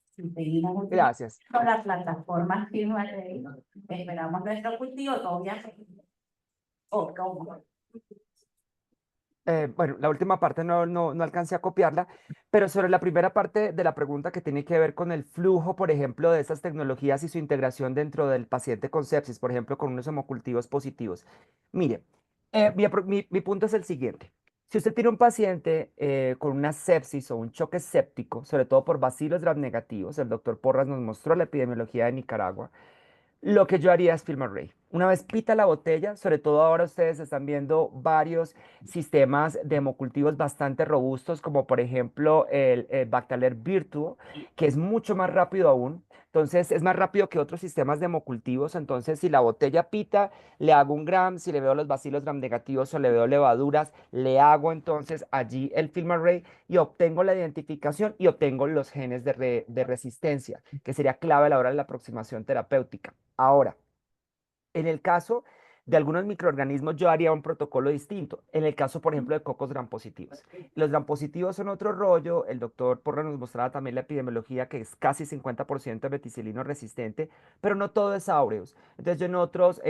Si seguimos Gracias. con la plataforma FilmArray, esperamos nuestro cultivo, obviamente. ¿O cómo? Bueno, la última parte no alcancé a copiarla, pero sobre la primera parte de la pregunta que tiene que ver con el flujo, por ejemplo, de estas tecnologías y su integración dentro del paciente con sepsis, por ejemplo, con unos hemocultivos positivos. Mire, mi punto es el siguiente. Si usted tiene un paciente con una sepsis o un choque séptico, sobre todo por bacilos gram negativos, el doctor Porras nos mostró la epidemiología de Nicaragua, lo que yo haría es FilmArray. Una vez pita la botella, sobre todo ahora ustedes están viendo varios sistemas de hemocultivos bastante robustos, como por ejemplo el Bactaler Virtuo, que es mucho más rápido aún. Entonces es más rápido que otros sistemas de hemocultivos. Entonces si la botella pita, le hago un gram, si le veo los bacilos gram negativos o le veo levaduras, le hago entonces allí el FilmArray y obtengo la identificación y obtengo los genes de resistencia, que sería clave a la hora de la aproximación terapéutica. Ahora, en el caso de algunos microorganismos, yo haría un protocolo distinto. En el caso, por ejemplo, de cocos gram positivos. Los gram positivos son otro rollo. El doctor Porra nos mostraba también la epidemiología, que es casi 50% de meticilino resistente, pero no todo es áureos. Entonces, yo en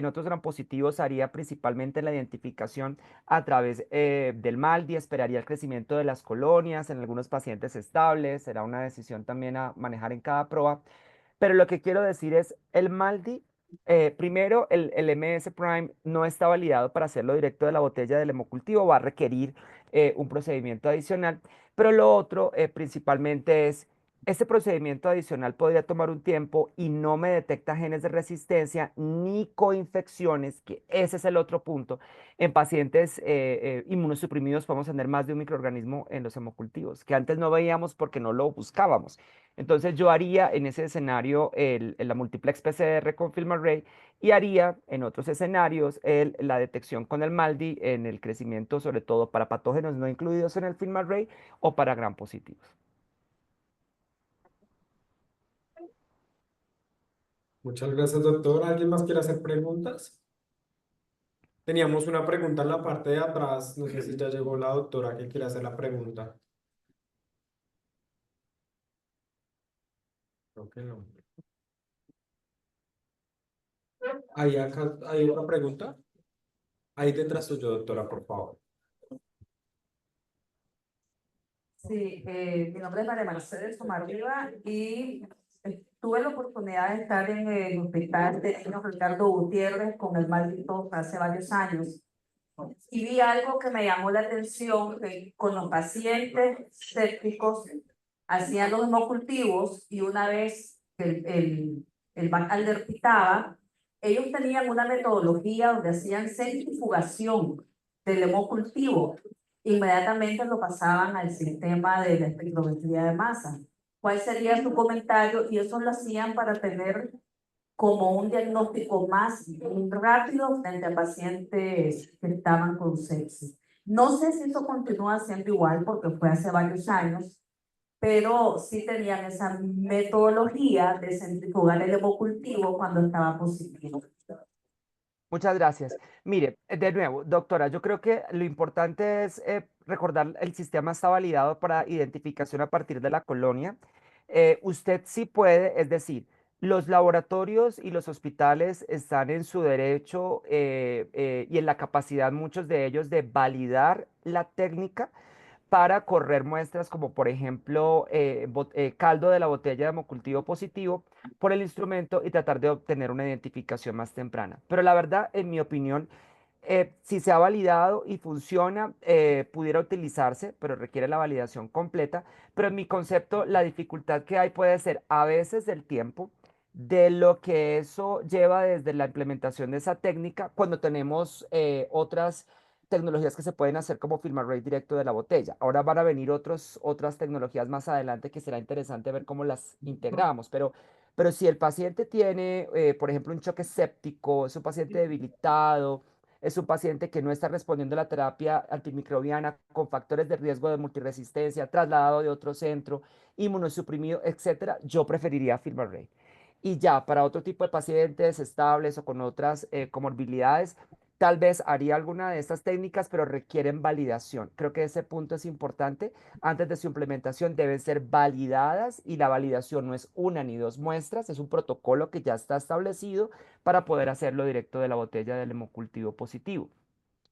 otros gram positivos haría principalmente la identificación a través del MALDI, esperaría el crecimiento de las colonias en algunos pacientes estables. Será una decisión también a manejar en cada prueba. Pero lo que quiero decir es, el MALDI, primero, el MS Prime no está validado para hacerlo directo de la botella del hemocultivo, va a requerir un procedimiento adicional. Pero lo otro, principalmente, es, este procedimiento adicional podría tomar un tiempo y no me detecta genes de resistencia ni coinfecciones, que ese es el otro punto. En pacientes inmunosuprimidos podemos tener más de un microorganismo en los hemocultivos, que antes no veíamos porque no lo buscábamos. Entonces yo haría en ese escenario la multiplex PCR con FilmArray y haría en otros escenarios la detección con el MALDI en el crecimiento, sobre todo para patógenos no incluidos en el FilmArray o para gram positivos. Muchas gracias, doctor. ¿Alguien más quiere hacer preguntas? Teníamos una pregunta en la parte de atrás. No sé si ya llegó la doctora que quiere hacer la pregunta. Creo que no. Ahí acá hay otra pregunta. Ahí detrás tuyo, doctora, por favor. Sí, mi nombre es María Mercedes Omar Riva y tuve la oportunidad de estar en el hospital de niños Ricardo Gutiérrez con el maldito hace varios años. Y vi algo que me llamó la atención, que con los pacientes sépticos hacían los hemocultivos y una vez que el backhalder pitaba, ellos tenían una metodología donde hacían centrifugación del hemocultivo. Inmediatamente lo pasaban al sistema de la espectrometría de masa. ¿Cuál sería su comentario? Y eso lo hacían para tener como un diagnóstico más rápido frente a pacientes que estaban con sepsis. No sé si eso continúa siendo igual porque fue hace varios años, pero sí tenían esa metodología de centrifugar el hemocultivo cuando estaba positivo. Muchas gracias. Mire, de nuevo, doctora, yo creo que lo importante es recordar el sistema está validado para identificación a partir de la colonia. Usted sí puede, es decir, los laboratorios y los hospitales están en su derecho y en la capacidad, muchos de ellos, de validar la técnica para correr muestras como por ejemplo caldo de la botella de hemocultivo positivo por el instrumento y tratar de obtener una identificación más temprana. Pero la verdad, en mi opinión, si se ha validado y funciona, pudiera utilizarse, pero requiere la validación completa. Pero en mi concepto, la dificultad que hay puede ser a veces del tiempo, de lo que eso lleva desde la implementación de esa técnica, cuando tenemos otras tecnologías que se pueden hacer como film array directo de la botella. Ahora van a venir otras tecnologías más adelante que será interesante ver cómo las integramos, pero si el paciente tiene, por ejemplo, un choque séptico, es un paciente debilitado, es un paciente que no está respondiendo a la terapia antimicrobiana con factores de riesgo de multiresistencia, trasladado de otro centro, inmunosuprimido, etcétera, yo preferiría film array. Y ya, para otro tipo de pacientes estables o con otras comorbilidades, tal vez haría alguna de estas técnicas, pero requieren validación. Creo que ese punto es importante. Antes de su implementación deben ser validadas y la validación no es una ni dos muestras, es un protocolo que ya está establecido para poder hacerlo directo de la botella del hemocultivo positivo.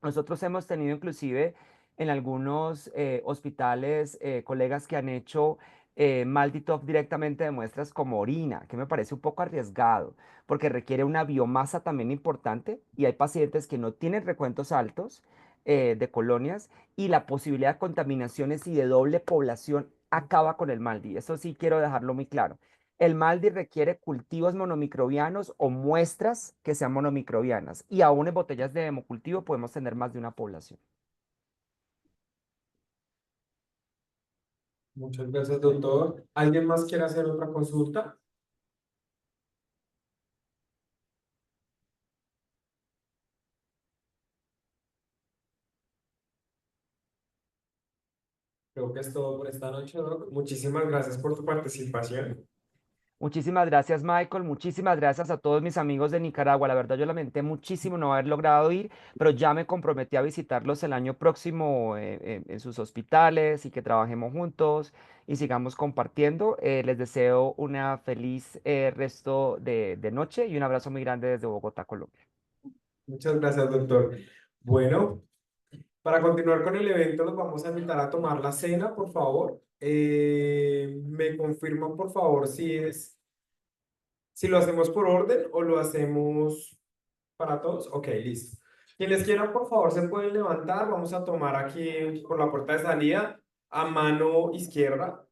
Nosotros hemos tenido inclusive en algunos hospitales colegas que han hecho Malditoff directamente de muestras como orina, que me parece un poco arriesgado, porque requiere una biomasa también importante y hay pacientes que no tienen recuentos altos de colonias y la posibilidad de contaminaciones y de doble población acaba con el MALDI. Eso sí quiero dejarlo muy claro. El MALDI requiere cultivos monomicrobianos o muestras que sean monomicrobianas. Y aún en botellas de hemocultivo podemos tener más de una población. Muchas gracias, doctor. ¿Alguien más quiere hacer otra consulta? Creo que es todo por esta noche, doc. Muchísimas gracias por tu participación. Muchísimas gracias, Michael. Muchísimas gracias a todos mis amigos de Nicaragua. La verdad, yo lamenté muchísimo no haber logrado ir, pero ya me comprometí a visitarlos el año próximo en sus hospitales y que trabajemos juntos y sigamos compartiendo. Les deseo una feliz resto de noche y un abrazo muy grande desde Bogotá, Colombia. Muchas gracias, doctor. Bueno, para continuar con el evento, los vamos a invitar a tomar la cena, por favor. Me confirman, por favor, si lo hacemos por orden o lo hacemos para todos. Ok, listo. Quienes quieran, por favor, se pueden levantar. Vamos a tomar aquí por la puerta de salida a mano izquierda.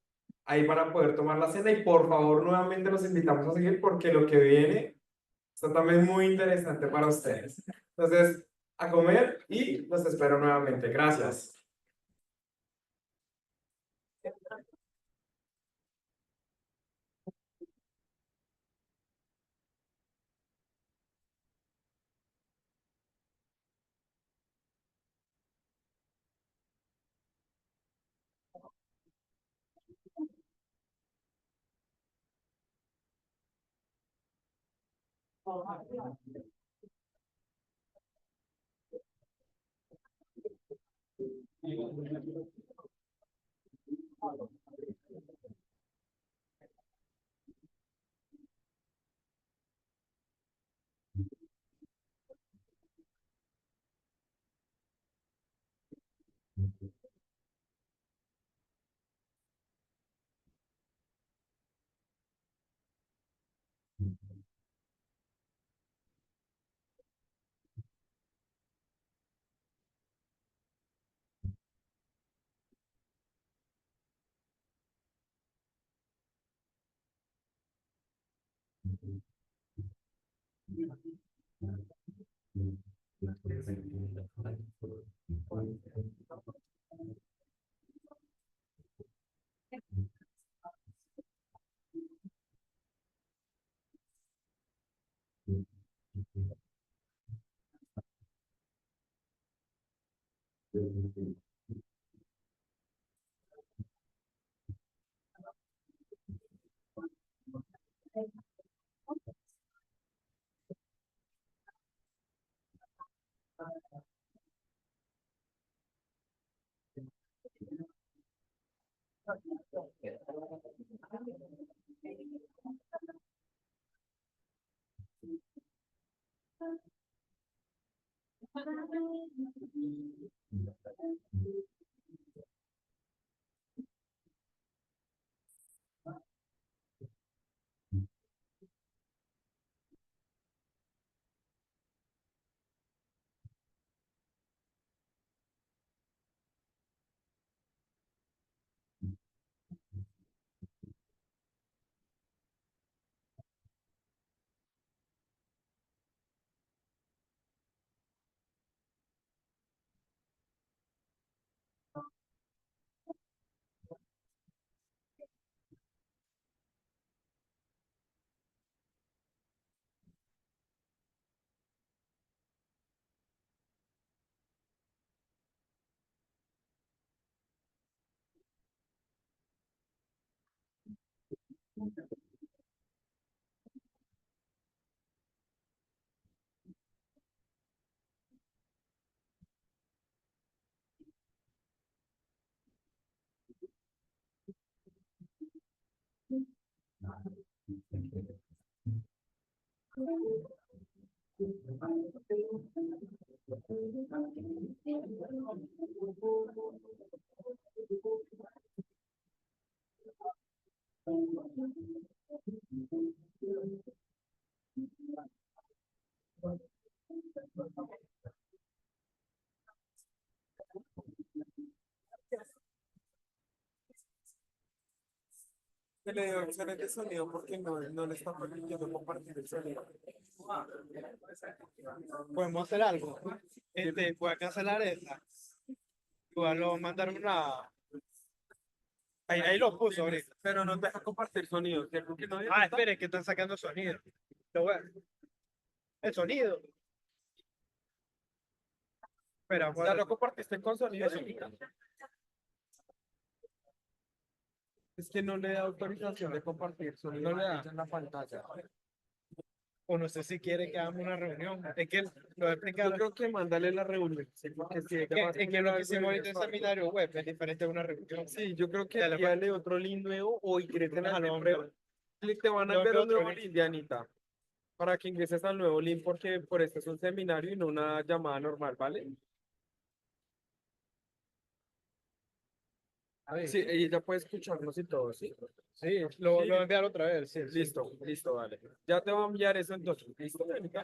Ahí para poder tomar la cena. Y por favor, nuevamente los invitamos a seguir porque lo que viene está también muy interesante para ustedes. Entonces, a comer y los espero nuevamente. Gracias. Se le dio excelente sonido porque no le está permitiendo compartir el sonido. Podemos hacer algo. Voy a cancelar esta. Igual lo mandaron una. Ahí lo puso ahorita. Pero no te deja compartir sonido, ¿cierto? Que no Espere, que están sacando sonido. El sonido. Espera, ya lo compartiste con sonido. Es que no le da autorización de compartir sonido. No le da en la pantalla. o no sé si quiere que hagamos una reunión. Es que lo voy a explicar. Yo creo que mándale la reunión. Sí, porque si Es que lo que hicimos ahorita en seminario web es diferente de una reunión. Sí, yo creo que Dale, pues. dale otro link nuevo o ingresen Ajá, al lo prueba. Te van a lo enviar envío un otro nuevo link. link, Dianita, para que ingreses al nuevo link porque por este es un seminario y no una llamada normal, ¿vale? Sí, ella puede escucharnos y todo, ¿sí? Sí, lo voy a enviar otra vez. Sí, sí. Listo, listo, vale. Ya te voy a enviar eso entonces. ¿Listo, Dianita?